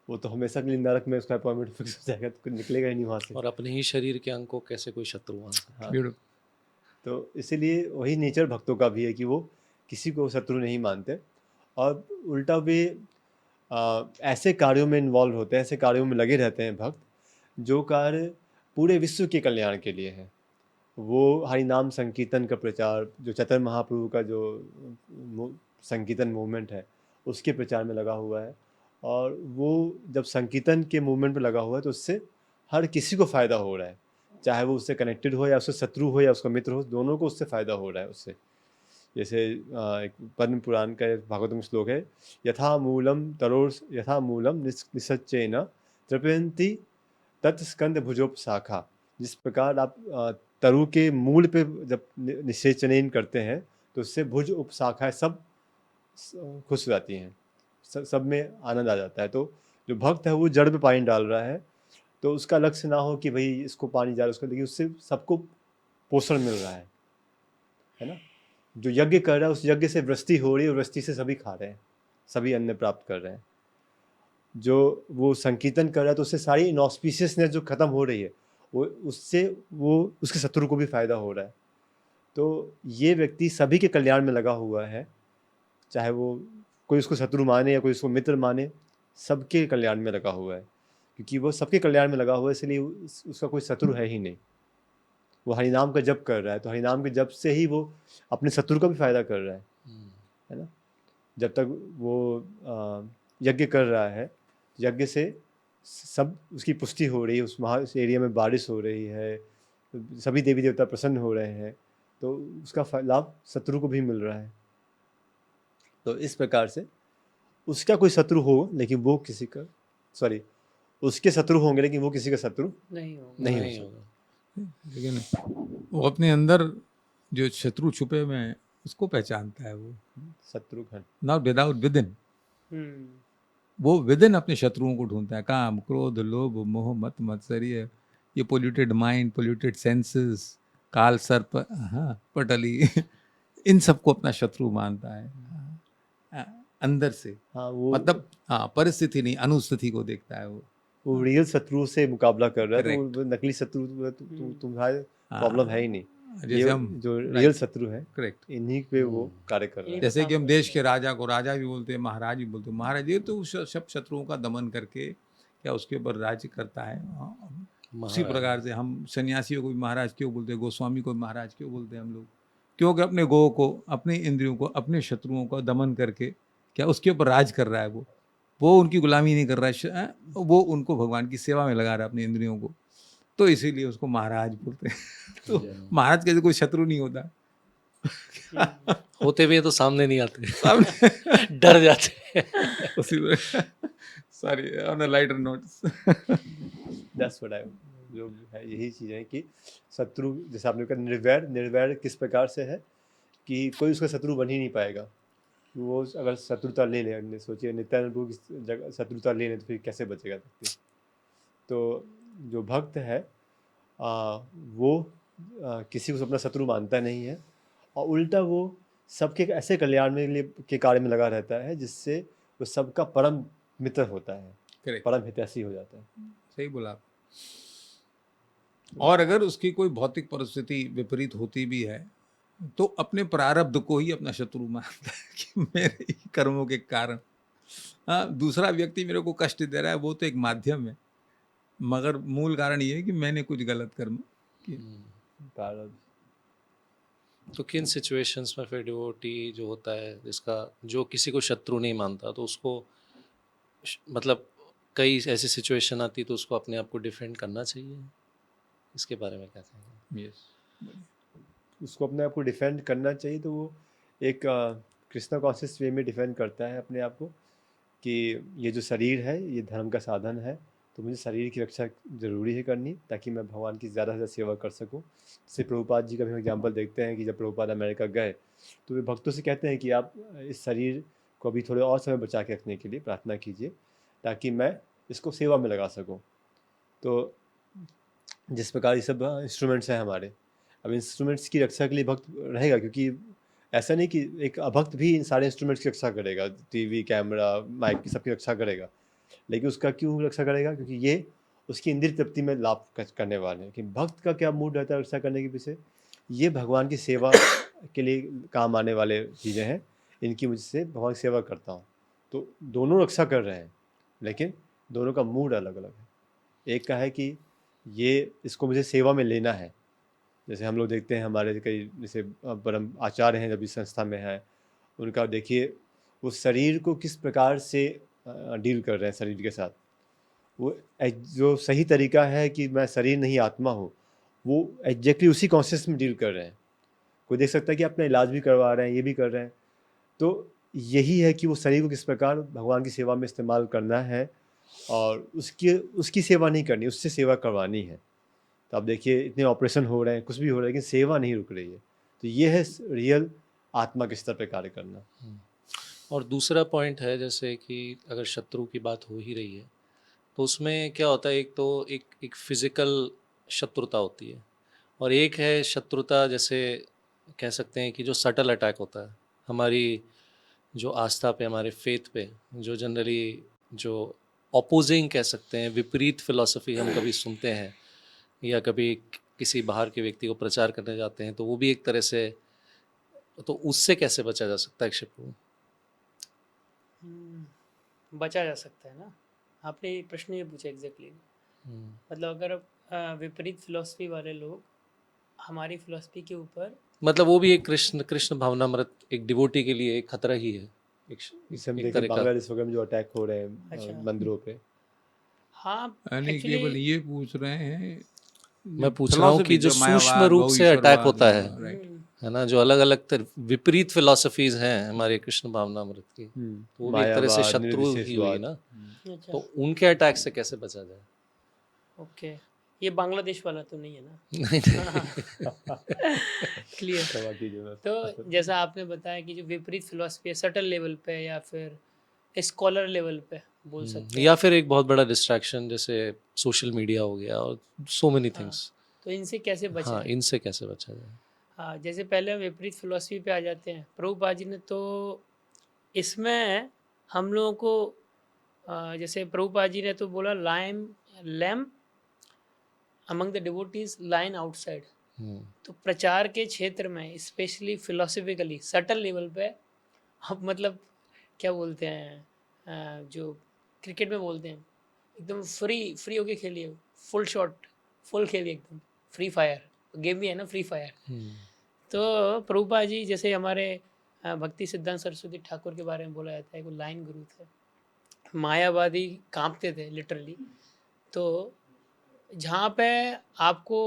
वो तो हमेशा के लिए नरक में उसका अपॉइंटमेंट फिक्स हो जाएगा, तो निकलेगा ही नहीं वहाँ से। और अपने ही शरीर के अंग को कैसे कोई शत्रु मान सकता है। हाँ, Beautiful. तो इसीलिए वही नेचर भक्तों का भी है कि वो किसी को शत्रु नहीं मानते, और उल्टा वे ऐसे कार्यों में इन्वॉल्व होते हैं, ऐसे कार्यों में लगे रहते हैं भक्त, जो कार्य पूरे विश्व के कल्याण के लिए है। वो हरि नाम संकीर्तन का प्रचार, जो चैतन्य महाप्रभु का जो संकीर्तन मूवमेंट है उसके प्रचार में लगा हुआ है, और वो जब संकीर्तन के मूवमेंट में लगा हुआ है तो उससे हर किसी को फ़ायदा हो रहा है, चाहे वो उससे कनेक्टेड हो या उससे शत्रु हो या उसका मित्र हो, दोनों को उससे फ़ायदा हो रहा है उससे। जैसे एक पद्म पुराण का भागवतम श्लोक है, यथा मूलम तरोर यथा मूलम निसच्चेन तृप्यन्ति तत्स्कंद भुजोपशाखा। जिस प्रकार आप तरु के मूल पे जब निषेचन करते हैं तो उससे भुज उपशाखाएं सब खुश हो जाती हैं, सब में आनंद आ जाता है। तो जो भक्त है वो जड़ पे पानी डाल रहा है, तो उसका लक्ष्य ना हो कि भाई इसको पानी जा रहा है उसको, लेकिन उससे सबको पोषण मिल रहा है ना। जो यज्ञ कर रहा है उस यज्ञ से वृष्टि हो रही है, और वृष्टि से सभी खा रहे हैं, सभी अन्न प्राप्त कर रहे हैं। जो वो संकीर्तन कर रहा है तो उससे सारी इनऑस्पिशियसनेस जो खत्म हो रही है, वो उससे वो उसके शत्रु को भी फायदा हो रहा है। तो ये व्यक्ति सभी के कल्याण में लगा हुआ है, चाहे वो कोई उसको शत्रु माने या कोई उसको मित्र माने, सबके कल्याण में लगा हुआ है। क्योंकि वो सबके कल्याण में लगा हुआ है, इसलिए उसका कोई शत्रु है ही नहीं। वो हरिनाम का जप कर रहा है, तो हरिनाम के जप से ही वो अपने शत्रु का भी फायदा कर रहा है ना। जब तक वो यज्ञ कर रहा है, यज्ञ से सब उसकी पुष्टि हो रही है, उस एरिया में बारिश हो रही है, सभी देवी देवता प्रसन्न हो रहे हैं, तो उसका लाभ शत्रु को भी मिल रहा है। तो इस प्रकार से उसका कोई शत्रु हो लेकिन वो किसी का उसके शत्रु होंगे लेकिन वो किसी का शत्रु नहीं होगा। नहीं हो सकता। लेकिन वो अपने अंदर जो शत्रु छुपे हुए हैं उसको पहचानता है, वो Shatrughan not without within, वो विद इन अपने शत्रुओं को ढूंढता है। काम, क्रोध, लोभ, मोह, मत, मत्सर्य, ये पोल्यूटेड माइंड, पोल्यूटेड सेंसेस, काल सर्प, हाँ पटली, इन सबको अपना शत्रु मानता है अंदर से। हाँ, वो मतलब हाँ, परिस्थिति नहीं, अनुस्थिति को देखता है वो रियल शत्रु से मुकाबला कर रहा है, तो Correct. वो नकली शत्रु तुम्हारे प्रॉब्लम है ही नहीं। जैसे ये हम जो रियल शत्रु है करेक्ट, इन्हीं पे वो कार्य कर रहा है। जैसे कि हम देश के राजा को राजा भी बोलते हैं, महाराज भी बोलते हैं। महाराज ये तो सब शत्रुओं का दमन करके क्या उसके ऊपर राज्य करता है। उसी प्रकार से हम सन्यासियों को भी महाराज क्यों बोलते हैं, गोस्वामी को भी महाराज क्यों बोलते हैं हम लोग, क्योंकि अपने गो को, अपने इंद्रियों को, अपने शत्रुओं को दमन करके क्या उसके ऊपर राज कर रहा है। वो उनकी गुलामी नहीं कर रहा है, वो उनको भगवान की सेवा में लगा रहा है अपनी इंद्रियों को, तो इसीलिए उसको महाराज बोलते हैं। तो महाराज कैसे कोई शत्रु नहीं होता, होते भी है तो सामने नहीं आते, सामने डर जाते हैं। उसी sorry on a lighter note. That's what I, जो है यही चीज़ है कि शत्रु, जैसे आपने कहा निर्वैर किस प्रकार से है कि कोई उसका शत्रु बन ही नहीं पाएगा। वो अगर शत्रुता ले ले, सोचिए नित्यानंद प्रभु की जगह शत्रुता ले ले तो फिर कैसे बचेगा व्यक्ति। तो जो भक्त है वो किसी को अपना शत्रु मानता नहीं है, और उल्टा वो सबके ऐसे कल्याण में लिए के कार्य में लगा रहता है जिससे वो सबका परम मित्र होता है, करेक्ट, परम हितैषी हो जाता है। सही बोला आप। और अगर उसकी कोई भौतिक परिस्थिति विपरीत होती भी है तो अपने प्रारब्ध को ही अपना शत्रु मानता है कि मेरे ही कर्मों के कारण दूसरा व्यक्ति मेरे को कष्ट दे रहा है, वो तो एक माध्यम है, मगर मूल कारण ये है कि मैंने कुछ गलत कर्म किए। प्रारब्ध। तो किन सिचुएशंस में फिर डिवोटी जो होता है जिसका जो किसी को शत्रु नहीं मानता, तो उसको मतलब कई ऐसी सिचुएशन आती तो उसको अपने आप को डिफेंड करना चाहिए, इसके बारे में क्या कहेंगे? यस, उसको अपने आप को डिफेंड करना चाहिए, तो वो एक कृष्णा कॉन्शियस वे में डिफेंड करता है अपने आप को कि ये जो शरीर है ये धर्म का साधन है, तो मुझे शरीर की रक्षा ज़रूरी है करनी, ताकि मैं भगवान की ज़्यादा से ज़्यादा सेवा कर सकूं। जैसे प्रभुपाद जी का भी हम एग्जाम्पल देखते हैं कि जब प्रभुपाद अमेरिका गए तो वे भक्तों से कहते हैं कि आप इस शरीर को अभी थोड़े और समय बचा के रखने के लिए प्रार्थना कीजिए, ताकि मैं इसको सेवा में लगा सकूँ। तो जिस प्रकार ये सब इंस्ट्रूमेंट्स हैं हमारे, अब इंस्ट्रूमेंट्स की रक्षा के लिए भक्त रहेगा, क्योंकि ऐसा नहीं कि एक अभक्त भी इन सारे इंस्ट्रूमेंट्स की रक्षा करेगा, टीवी, कैमरा, माइक की सबकी रक्षा करेगा, लेकिन उसका क्यों रक्षा करेगा? क्योंकि ये उसकी इंद्रिय तृप्ति में लाभ करने वाले हैं। कि भक्त का क्या मूड रहता है रक्षा करने के पीछे? ये भगवान की सेवा के लिए काम आने वाले चीज़ें हैं, इनकी मुझसे भगवान की सेवा करता हूँ। तो दोनों रक्षा कर रहे हैं, लेकिन दोनों का मूड अलग अलग है। एक का है कि ये इसको मुझे सेवा में लेना है, जैसे हम लोग देखते हैं हमारे कई जैसे परम आचार्य हैं जब इस संस्था में हैं, उनका देखिए वो शरीर को किस प्रकार से डील कर रहे हैं शरीर के साथ। वो जो सही तरीका है कि मैं शरीर नहीं आत्मा हूँ, वो एग्जैक्टली उसी कॉन्शियस में डील कर रहे हैं। कोई देख सकता है कि अपना इलाज भी करवा रहे हैं, ये भी कर रहे हैं। तो यही है कि वो शरीर को किस प्रकार भगवान की सेवा में इस्तेमाल करना है, और उसकी सेवा नहीं करनी, उससे सेवा करवानी है। तो आप देखिए इतने ऑपरेशन हो रहे हैं, कुछ भी हो रहा है, लेकिन सेवा नहीं रुक रही है। तो ये है रियल आत्मा के स्तर पर कार्य करना। और दूसरा पॉइंट है, जैसे कि अगर शत्रु की बात हो ही रही है तो उसमें क्या होता है, एक तो एक फिज़िकल शत्रुता होती है, और एक है शत्रुता जैसे कह सकते हैं कि जो सटल अटैक होता है हमारी जो आस्था पे, हमारे फेथ पे, जो जनरली जो ऑपोजिंग कह सकते हैं, विपरीत फिलॉसफी हम कभी सुनते हैं या कभी किसी बाहर के व्यक्ति को प्रचार करने जाते हैं, तो वो भी एक तरह से, तो उससे कैसे बचा जा सकता है शिवप्रभु? बचा जा सकता है ना। आपने ये प्रश्न ये पूछा एग्जैक्टली। मतलब अगर विपरीत फिलॉसफी वाले लोग हमारी फिलॉसफी के ऊपर, मतलब वो भी एक कृष्ण भावनामृत एक डिवोटी के लिए एक खतरा ही है, इसे हम एक देखें तरह का। बांग्लादेश वगैरह में जो अटैक हो रहे हैं अच्छा। मंदिरों पे। हाँ यानी एक्चुअली केवल ये पूछ रहे हैं, मैं पूछ रहा हूँ कि जो सूक्ष्म रूप से अटैक होता है ना, जो अलग अलग विपरीत फिलॉसफीज हैं हमारे कृष्ण भावनामृत की, तो वो भी एक तरह से मायावाद, शत्रु ही हुई ना। अच्छा तो उनके अटैक से कैसे बचा जाए? ओके, ये बांग्लादेश वाला तो नहीं है ना? नहीं क्लियर। क्षमा कीजिए बस। तो जैसा आपने बताया कि जो विपरीत फिलॉसफी है सटल लेवल पे या फिर स्कॉलर लेवल पे बोल सकते हैं, या फिर एक बहुत बड़ा डिस्ट्रैक्शन जैसे सोशल मीडिया हो गया और सो मेनी थिंग्स। तो इनसे कैसे हाँ, बचें? इनसे कैसे बचा जाए? हाँ, जैसे पहले हम विपरीत फिलॉसफी पे आ जाते हैं। प्रभुपाद जी ने तो इसमें हम लोगों को जैसे प्रभुपाद जी ने तो बोला lamb among the devotees line outside. तो प्रचार के क्षेत्र में स्पेशली फिलोसफिकली सटल लेवल पे अब मतलब क्या बोलते हैं, जो क्रिकेट में बोलते हैं एकदम फ्री होके खेलिए, फुल शॉट फुल खेलिए, एकदम फ्री फायर गेम भी है ना, फ्री फायर। तो प्रभुपाद जी जैसे हमारे भक्ति सिद्धांत सरस्वती ठाकुर के बारे में बोला जाता है, वो लाइन गुरु थे, मायावादी कांपते थे लिटरली। तो जहाँ पे आपको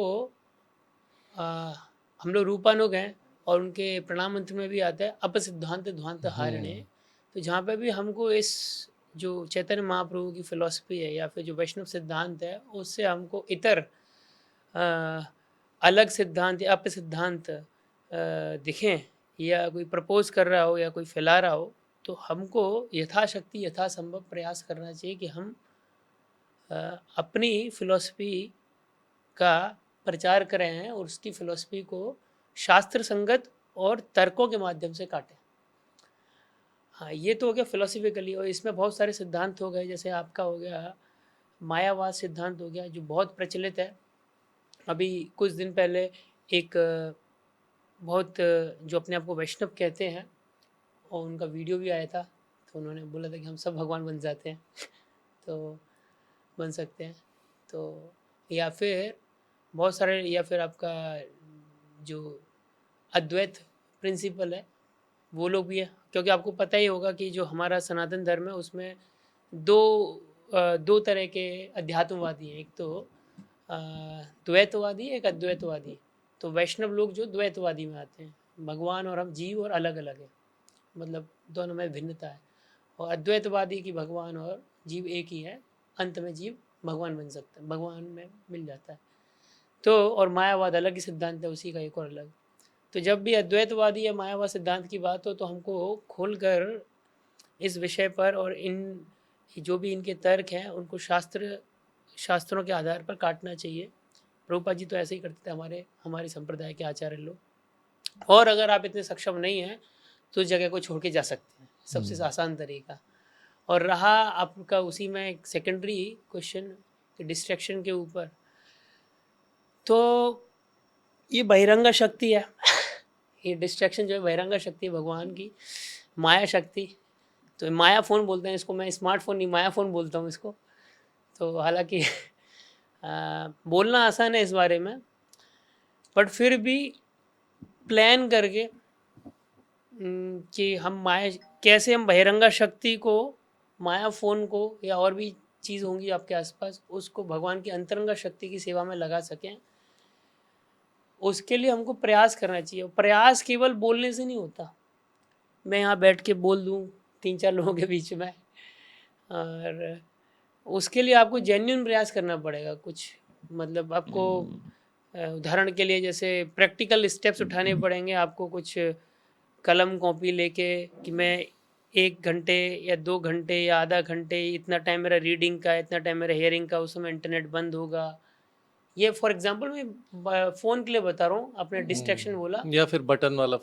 हम लोग रूपानुग हैं और उनके प्रणाम मंत्र में भी आता है अपसिद्धांत ध्वांत हारिणे। तो जहाँ पे भी हमको इस जो चैतन्य महाप्रभु की फिलॉसफी है या फिर जो वैष्णव सिद्धांत है उससे हमको इतर अलग सिद्धांत या अपसिद्धांत दिखें या कोई प्रपोज कर रहा हो या कोई फैला रहा हो, तो हमको यथाशक्ति यथासंभव प्रयास करना चाहिए कि हम अपनी फिलॉसफी का प्रचार करें हैं और उसकी फिलॉसफी को शास्त्र संगत और तर्कों के माध्यम से काटें। हाँ, ये तो हो गया फिलॉसफिकली। और इसमें बहुत सारे सिद्धांत हो गए, जैसे आपका हो गया मायावाद सिद्धांत हो गया जो बहुत प्रचलित है। अभी कुछ दिन पहले एक बहुत जो अपने आप को वैष्णव कहते हैं और उनका वीडियो भी आया था, तो उन्होंने बोला था कि हम सब भगवान बन जाते हैं तो बन सकते हैं। तो या फिर बहुत सारे, या फिर आपका जो अद्वैत प्रिंसिपल है वो लोग भी है, क्योंकि आपको पता ही होगा कि जो हमारा सनातन धर्म है उसमें दो तरह के अध्यात्मवादी हैं, एक तो द्वैतवादी, एक अद्वैतवादी। तो वैष्णव लोग जो द्वैतवादी में आते हैं, भगवान और हम जीव और अलग अलग है, मतलब दोनों में भिन्नता है। और अद्वैतवादी की भगवान और जीव एक ही है, अंत में जीव भगवान बन सकता है, भगवान में मिल जाता है। तो और मायावाद अलग ही सिद्धांत है, उसी का एक और अलग। तो जब भी अद्वैतवादी या मायावाद सिद्धांत की बात हो तो हमको खोलकर इस विषय पर और इन जो भी इनके तर्क हैं उनको शास्त्रों के आधार पर काटना चाहिए। प्रभुपाद जी तो ऐसे ही करते थे, हमारे संप्रदाय के आचार्य लोग। और अगर आप इतने सक्षम नहीं हैं तो उस जगह को छोड़ के जा सकते हैं, सबसे आसान तरीका। और रहा आपका उसी में एक सेकेंडरी क्वेश्चन डिस्ट्रैक्शन के ऊपर, तो ये बहिरंगा शक्ति है ये डिस्ट्रैक्शन जो है बहिरंगा शक्ति है भगवान की, माया शक्ति। तो माया फ़ोन बोलते हैं इसको, मैं स्मार्टफोन नहीं माया फ़ोन बोलता हूँ इसको। तो हालांकि बोलना आसान है इस बारे में, बट फिर भी प्लान करके कि हम कैसे हम बहिरंगा शक्ति को, माया फ़ोन को या और भी चीज़ होंगी आपके आसपास, उसको भगवान की अंतरंगा शक्ति की सेवा में लगा सकें, उसके लिए हमको प्रयास करना चाहिए। प्रयास केवल बोलने से नहीं होता, मैं यहाँ बैठ के बोल दूँ 3-4 लोगों के बीच में, और उसके लिए आपको जेन्युइन प्रयास करना पड़ेगा। कुछ मतलब आपको उदाहरण के लिए जैसे प्रैक्टिकल स्टेप्स उठाने पड़ेंगे आपको, कुछ कलम कॉपी लेके कि मैं 1 घंटे या 2 घंटे या आधा घंटे, इतना टाइम मेरा रीडिंग का, इतना टाइम मेरा हेयरिंग का, उस समय इंटरनेट बंद होगा। ये फॉर एग्जांपल मैं फ़ोन के लिए बता रहा हूँ, आपने डिस्ट्रैक्शन बोला, या फिर बटन वाला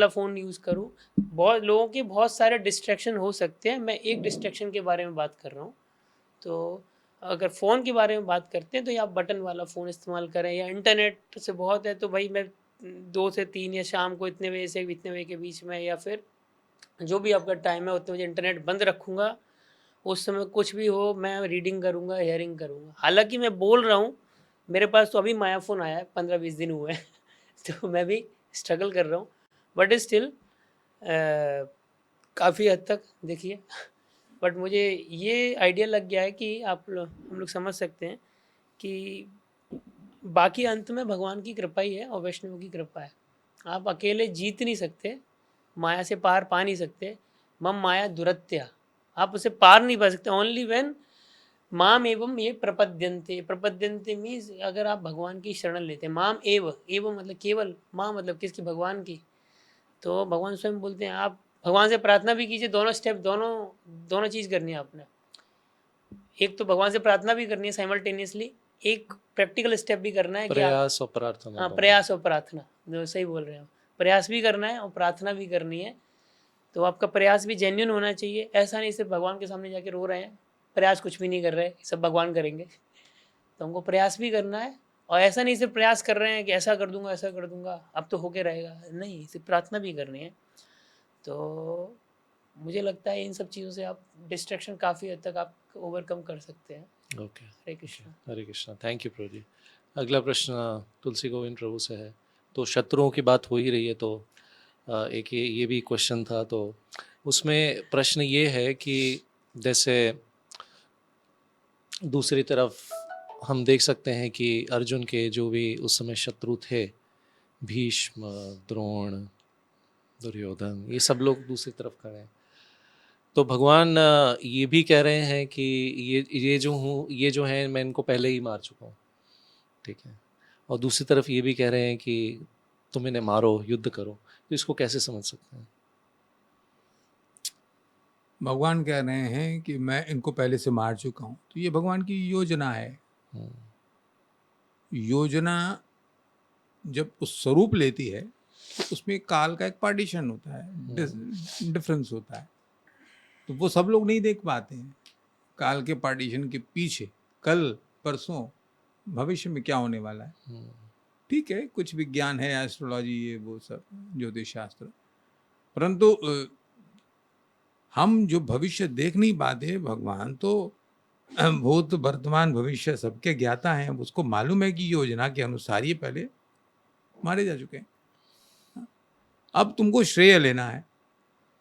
फ़ोन यूज़ करूँ। बहुत लोगों के बहुत सारे डिस्ट्रैक्शन हो सकते हैं, मैं एक डिस्ट्रैक्शन के बारे में बात कर रहा हूँ। तो अगर फ़ोन के बारे में बात करते हैं तो या आप बटन वाला फ़ोन इस्तेमाल करें, या इंटरनेट से बहुत है तो भाई मैं 2 से 3 या शाम को इतने बजे से इतने बजे के बीच में, या फिर जो भी आपका टाइम है उतने बजे इंटरनेट बंद रखूँगा, उस समय कुछ भी हो मैं रीडिंग करूँगा, हेयरिंग करूँगा। हालांकि मैं बोल रहा हूँ, मेरे पास तो अभी माया फ़ोन आया है, 15-20 दिन हुए हैं तो मैं भी स्ट्रगल कर रहा हूँ, बट स्टिल काफ़ी हद तक देखिए। बट मुझे ये आइडिया लग गया है कि हम लोग समझ सकते हैं कि बाकी अंत में भगवान की कृपा ही है और वैष्णव की कृपा है। आप अकेले जीत नहीं सकते, माया से पार पा नहीं सकते। मम माया दुरत्या, आप उसे पार नहीं पा सकते। ओनली व्हेन माम एवं ये प्रपद्यंते मीन्स अगर आप भगवान की शरण लेते हैं। माम एव मतलब केवल, माँ मतलब किसकी, भगवान की। तो भगवान स्वयं बोलते हैं आप भगवान से प्रार्थना भी कीजिए, दोनों स्टेप, दोनों चीज़ करनी है आपने। एक तो भगवान से प्रार्थना भी करनी है साइमल्टेनियसली, एक प्रैक्टिकल स्टेप भी करना है कि प्रयास और प्रार्थना। हाँ, प्रयास और प्रार्थना, जो सही बोल रहे हैं आप, प्रयास भी करना है और प्रार्थना भी करनी है। तो आपका प्रयास भी जेन्युइन होना चाहिए, ऐसा नहीं सिर्फ भगवान के सामने जाके रो रहे हैं, प्रयास कुछ भी नहीं कर रहे, सब भगवान करेंगे। तो हमको प्रयास भी करना है, और ऐसा नहीं सिर्फ प्रयास कर रहे हैं कि ऐसा कर दूंगा ऐसा कर दूंगा अब तो होके रहेगा, नहीं, सिर्फ प्रार्थना भी करनी है। तो मुझे लगता है इन सब चीज़ों से आप डिस्ट्रैक्शन काफ़ी हद तक आप ओवरकम कर सकते हैं। Okay, Hare Krishna. Hare Krishna, thank you Prabhu ji. अगला प्रश्न तुलसी गोविंद प्रभु से है। तो शत्रुओं की बात हो ही रही है, तो एक ये भी क्वेश्चन था। तो उसमें प्रश्न ये है कि जैसे दूसरी तरफ हम देख सकते हैं कि अर्जुन के जो भी उस समय शत्रु थे, भीष्म, द्रोण, दुर्योधन, ये सब लोग दूसरी तरफ खड़े हैं। तो भगवान ये भी कह रहे हैं कि ये जो हैं मैं इनको पहले ही मार चुका हूँ, ठीक है। और दूसरी तरफ ये भी कह रहे हैं कि तुम इन्हें मारो, युद्ध करो। तो इसको कैसे समझ सकते हैं? भगवान कह रहे हैं कि मैं इनको पहले से मार चुका हूँ, तो ये भगवान की योजना है। योजना जब उस स्वरूप लेती है तो उसमें काल का एक पार्टीशन होता है, डिफरेंस होता है, तो वो सब लोग नहीं देख पाते हैं। काल के पार्टीशन के पीछे कल परसों भविष्य में क्या होने वाला है, ठीक है, कुछ विज्ञान है, एस्ट्रोलॉजी, ये वो सब ज्योतिष शास्त्र, परंतु हम जो भविष्य देख नहीं पाते, भगवान तो भूत वर्तमान भविष्य सबके ज्ञाता हैं। उसको मालूम है कि योजना के अनुसार ये पहले मारे जा चुके हैं। अब तुमको श्रेय लेना है,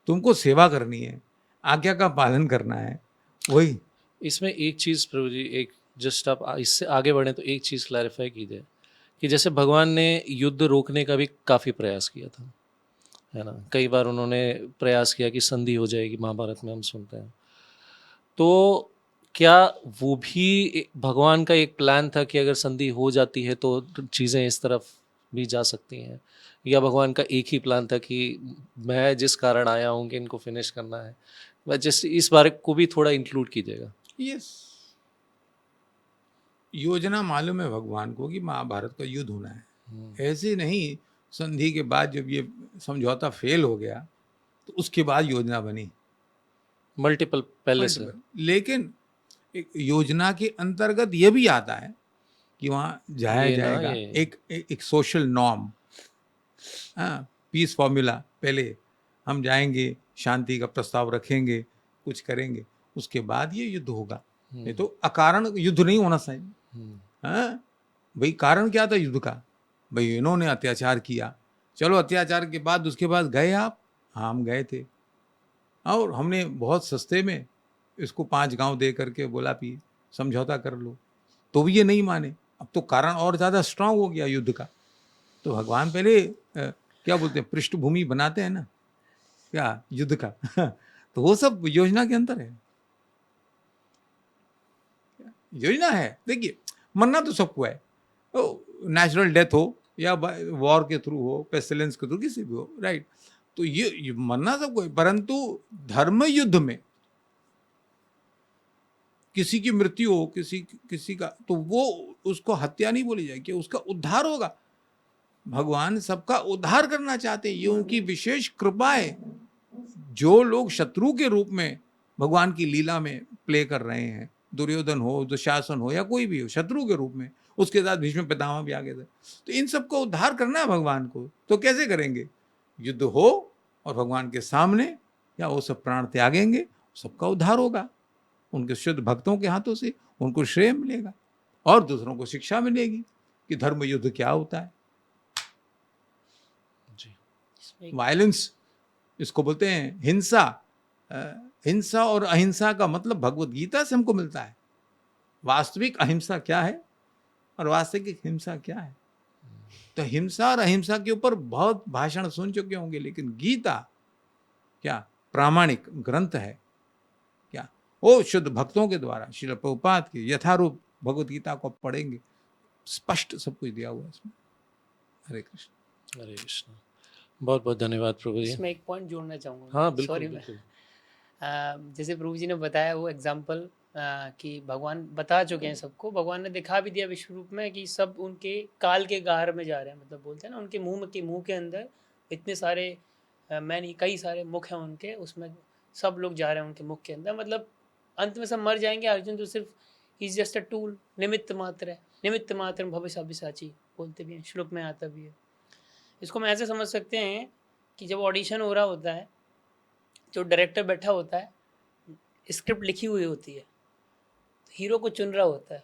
तुमको सेवा करनी है, आज्ञा का पालन करना है। वही इसमें एक चीज़ प्रभु जी, एक जस्ट आप इससे आगे बढ़ें तो एक चीज़ क्लैरिफाई कीजिए कि जैसे भगवान ने युद्ध रोकने का भी काफ़ी प्रयास किया था, है ना। कई बार उन्होंने प्रयास किया कि संधि हो जाएगी, महाभारत में हम सुनते हैं। तो क्या वो भी भगवान का एक प्लान था कि अगर संधि हो जाती है तो चीज़ें इस तरफ भी जा सकती हैं, या भगवान का एक ही प्लान था कि मैं जिस कारण आया हूँ कि इनको फिनिश करना है? मैं जिस इस बारे को भी थोड़ा इंक्लूड कीजिएगा। यस, योजना मालूम है भगवान को कि महाभारत का युद्ध होना है। ऐसे नहीं संधि के बाद जब ये समझौता फेल हो गया तो उसके बाद योजना बनी। मल्टीपल पहले से। लेकिन एक योजना के अंतर्गत ये भी आता है कि वहाँ जाया ये ना जाएगा ये एक सोशल नॉर्म, हाँ, पीस फॉर्मूला। पहले हम जाएंगे, शांति का प्रस्ताव रखेंगे, कुछ करेंगे, उसके बाद ये युद्ध होगा। नहीं तो अकारण युद्ध नहीं होना चाहिए। हाँ, भाई कारण क्या था युद्ध का? भाई इन्होंने अत्याचार किया, चलो अत्याचार के बाद उसके बाद गए आप? हाँ, हम गए थे और हमने बहुत सस्ते में इसको 5 गांव दे करके बोला भी समझौता कर लो, तो भी ये नहीं माने। अब तो कारण और ज़्यादा स्ट्रांग हो गया युद्ध का। तो भगवान पहले क्या बोलते हैं, पृष्ठभूमि बनाते हैं ना, क्या युद्ध का तो वो सब योजना के अंदर है। योजना है। देखिए, मरना तो सबको है, नेचुरल डेथ हो या वॉर के थ्रू हो, पेस्टिलेंस के थ्रू, किसी भी हो, राइट। तो ये मरना सबको है, परंतु धर्म युद्ध में किसी की मृत्यु हो, किसी का, तो वो उसको हत्या नहीं बोली जाएगी, उसका उद्धार होगा। भगवान सबका उद्धार करना चाहते हैं, ये उनकी विशेष कृपा है। जो लोग शत्रु के रूप में भगवान की लीला में प्ले कर रहे हैं, दुर्योधन हो, दुशासन हो, या कोई भी हो, शत्रु के रूप में, उसके साथ भीष्म पितामह भी आगे थे, तो इन सबको उद्धार करना है भगवान को। तो कैसे करेंगे? युद्ध हो और भगवान के सामने, या वो सब प्राण त्यागेंगे, सबका उद्धार होगा। उनके शुद्ध भक्तों के हाथों से उनको श्रेय मिलेगा और दूसरों को शिक्षा मिलेगी कि धर्म युद्ध क्या होता है। जी। वायलेंस, इसको बोलते हैं हिंसा। हिंसा और अहिंसा का मतलब भगवत गीता से हमको मिलता है। वास्तविक अहिंसा क्या है और वास्तविक हिंसा क्या है। तो हिंसा और अहिंसा के ऊपर बहुत भाषण सुन चुके होंगे, लेकिन गीता क्या प्रामाणिक ग्रंथ है क्या? वो शुद्ध भक्तों के द्वारा श्रील प्रभुपाद के यथारूप भगवत गीता को पढ़ेंगे, स्पष्ट सब कुछ दिया हुआ है इसमें। हरे कृष्ण। हरे कृष्ण। बहुत बहुत धन्यवाद प्रभु जी। इसमें एक पॉइंट जोड़ना चाहूँगा। हाँ बिल्कुल सॉरी, बिल्कुल। जैसे प्रभु जी ने बताया वो एग्जाम्पल कि भगवान बता चुके हैं सबको, भगवान ने दिखा भी दिया विश्व रूप में कि सब उनके काल के गार में जा रहे हैं। मतलब बोलते हैं ना, उनके मुंह के अंदर इतने सारे मैंने कई सारे मुख हैं उनके, उसमें सब लोग जा रहे हैं उनके मुख के अंदर। मतलब अंत में सब मर जाएंगे। अर्जुन तो सिर्फ इज जस्ट अ टूल, निमित्त मात्र है। निमित्त मात्र भविष्य अभिसाची बोलते भी हैं, श्लोक में आता भी है। इसको हम ऐसे समझ सकते हैं कि जब ऑडिशन हो रहा होता है, जो डायरेक्टर बैठा होता है, स्क्रिप्ट लिखी हुई होती है, तो हीरो को चुन रहा होता है।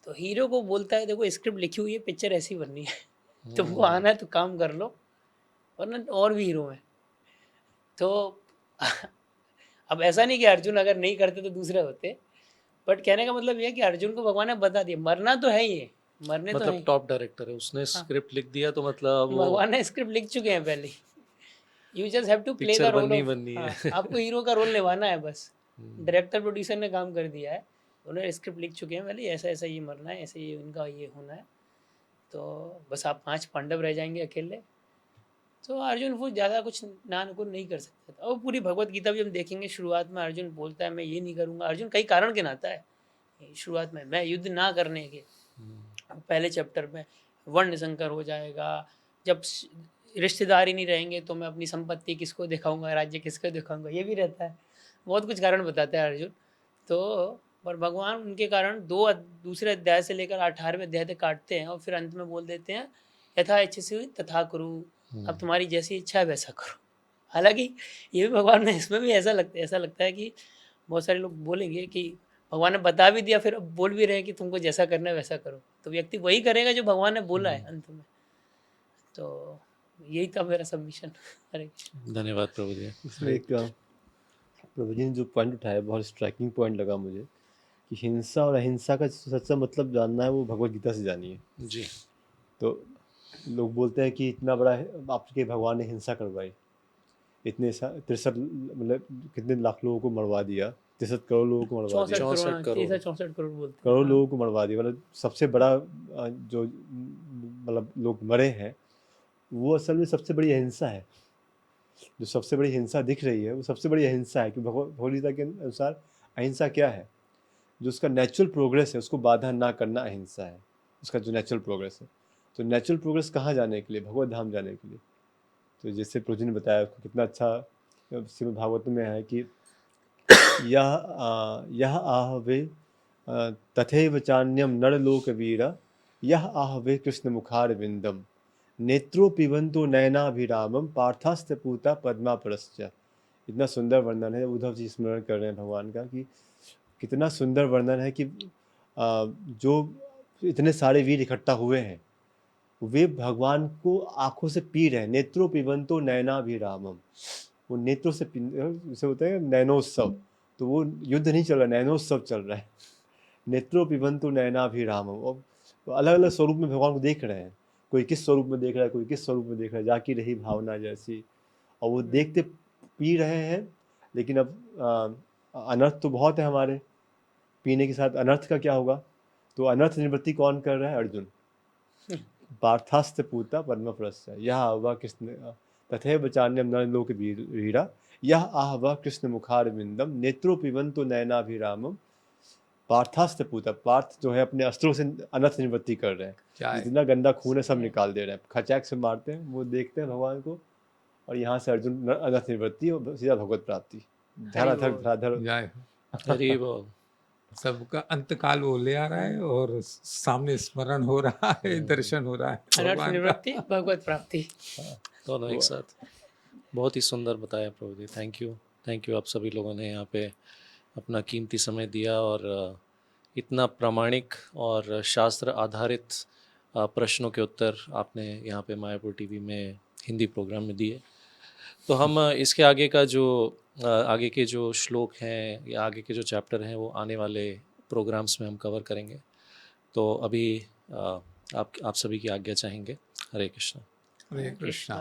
तो हीरो को बोलता है देखो स्क्रिप्ट लिखी हुई है, पिक्चर ऐसी बननी है, तुमको आना है तो काम कर लो, वरना और भी हीरो हैं। तो अब ऐसा नहीं कि अर्जुन अगर नहीं करते तो दूसरे होते, बट कहने का मतलब ये है कि अर्जुन को भगवान ने बता दिया मरना तो है ही, मरने तो मतलब है। टॉप डायरेक्टर है, उसने स्क्रिप्ट लिख दिया, तो मतलब वो भगवान ने स्क्रिप्ट लिख चुके हैं पहले। You just have to play the picture role बननी ऑफ, है। आपको हीरो का रोल निभाना है बस। डायरेक्टर प्रोड्यूसर ने काम कर दिया है, उन्होंने स्क्रिप्ट लिख चुके हैं पहले, ऐसा ऐसा ये मरना है, ऐसे ये इनका ये होना है। तो बस आप 5 पांडव रह जाएंगे अकेले। तो अर्जुन वो ज़्यादा कुछ नानुकुल नहीं कर सकता था। और पूरी भगवत गीता भी हम देखेंगे, शुरुआत में अर्जुन बोलता है मैं ये नहीं करूँगा। अर्जुन कई कारण गिनाता है शुरुआत में, मैं युद्ध ना करने के। पहले चैप्टर में वर्ण संकर हो जाएगा, जब रिश्तेदार ही नहीं रहेंगे तो मैं अपनी संपत्ति किसको दिखाऊंगा, राज्य किसको दिखाऊंगा, ये भी रहता है। बहुत कुछ कारण बताता है अर्जुन। तो पर भगवान उनके कारण दूसरे अध्याय से लेकर 18वें अध्याय तक काटते हैं और फिर अंत में बोल देते हैं यथा इच्छसि तथा कुरु, अब तुम्हारी जैसी इच्छा है वैसा करो। हालांकि ये भी भगवान ने इसमें भी ऐसा लगता है कि बहुत सारे लोग बोलेंगे कि भगवान ने बता भी दिया, फिर अब बोल भी रहे हैं कि तुमको जैसा करना है वैसा करो, तो व्यक्ति वही करेगा जो भगवान ने बोला है अंत में। तो यही था मेरा सबमिशन। हरे कृष्ण। धन्यवाद प्रभु जी। इसमें एक प्रभु जी ने जो पॉइंट उठाया बहुत स्ट्राइकिंग पॉइंट लगा मुझे, कि हिंसा और अहिंसा का सच्चा मतलब जानना है वो भगवत गीता से जानिए। जी। तो लोग बोलते हैं कि इतना बड़ा आपके भगवान ने हिंसा करवाई, इतने 63 मतलब कितने लाख लोगों को मरवा दिया, 63 करोड़ लोगों को मरवा दिया, 64 करोड़। 64 करोड़ बोलते हैं। करोड़ हाँ। लोगों को मरवा दिया। मतलब सबसे बड़ा जो मतलब लोग मरे हैं वो असल में सबसे बड़ी अहिंसा है। जो सबसे बड़ी हिंसा दिख रही है वो सबसे बड़ी अहिंसा है कि भगवद गीता के अनुसार अहिंसा क्या है? जो उसका नेचुरल प्रोग्रेस है उसको बाधा ना करना अहिंसा है, उसका जो नेचुरल प्रोग्रेस है। तो नेचुरल प्रोग्रेस कहाँ जाने के लिए? भगवत धाम जाने के लिए। तो जैसे प्रभु जी ने बताया कितना अच्छा श्रीमद् भागवत में है कि यह आहवे तथैव चान्यम नरलोकवीरा यह आहवे कृष्ण मुखारविंदम नेत्रो पिबंतो नयनाभिरामम पार्थास्ते पूता पद्मा परश्च। इतना सुंदर वर्णन है। उद्धव जी स्मरण कर रहे हैं भगवान का कि कितना सुंदर वर्णन है कि जो इतने सारे वीर इकट्ठा हुए हैं वे भगवान को आंखों से पी रहे हैं। नेत्रो पिबंतो नयनाभिरामम, वो नेत्रों से उसे होता है नयनोत्सव। तो वो युद्ध नहीं चल रहा, नयनोत्सव चल रहा है। नेत्रो पिबंतो नयनाभिरामम, और अलग अलग स्वरूप में भगवान को देख रहे हैं। कोई किस स्वरूप में देख रहा है, कोई किस स्वरूप में देख रहा है, जाकी रही भावना जैसी। और वो देखते पी रहे हैं। लेकिन अब अनर्थ तो बहुत है हमारे, पीने के साथ अनर्थ का क्या होगा? तो अनर्थ निवृत्ति कौन कर रहा है? अर्जुन। पार्थास्ते पूता पद्म परश्च यह आह्वा कृष्ण तथैव चान्यम नरलोक वीरा यह आह्वा कृष्ण मुखारविंदम नेत्रो पिबंतो नयनाभिरामम पार्थास्ते पूता। पार्थ जो है अपने अस्त्रों से अनर्थ निवृत्ति कर रहे हैं। क्या है? जितना गंदा खून है सब निकाल दे रहे हैं, खचाक से मारते हैं, वो देखते हैं भगवान को। और यहाँ से अर्जुन अनर्थ निवृत्ति और सीधा भगवत प्राप्ति। धराधर धराधर। जय हरि बोल। सबका अंतकाल वो ले आ रहा है और सामने स्मरण हो रहा है, दर्शन हो रहा है अनर्थ भगवान का। निवृत्ति भगवत प्राप्ति। दोनों एक साथ। बहुत ही सुंदर बताया प्रभु जी। थैंक यू आप सभी लोगों ने यहाँ पे अपना कीमती समय दिया और इतना प्रामाणिक और शास्त्र आधारित प्रश्नों के उत्तर आपने यहाँ पे मायापुर टीवी में हिंदी प्रोग्राम में दिए। तो हम इसके आगे का जो आगे के जो श्लोक हैं या आगे के जो चैप्टर हैं वो आने वाले प्रोग्राम्स में हम कवर करेंगे। तो अभी आप सभी की आज्ञा चाहेंगे। हरे कृष्णा। हरे कृष्णा।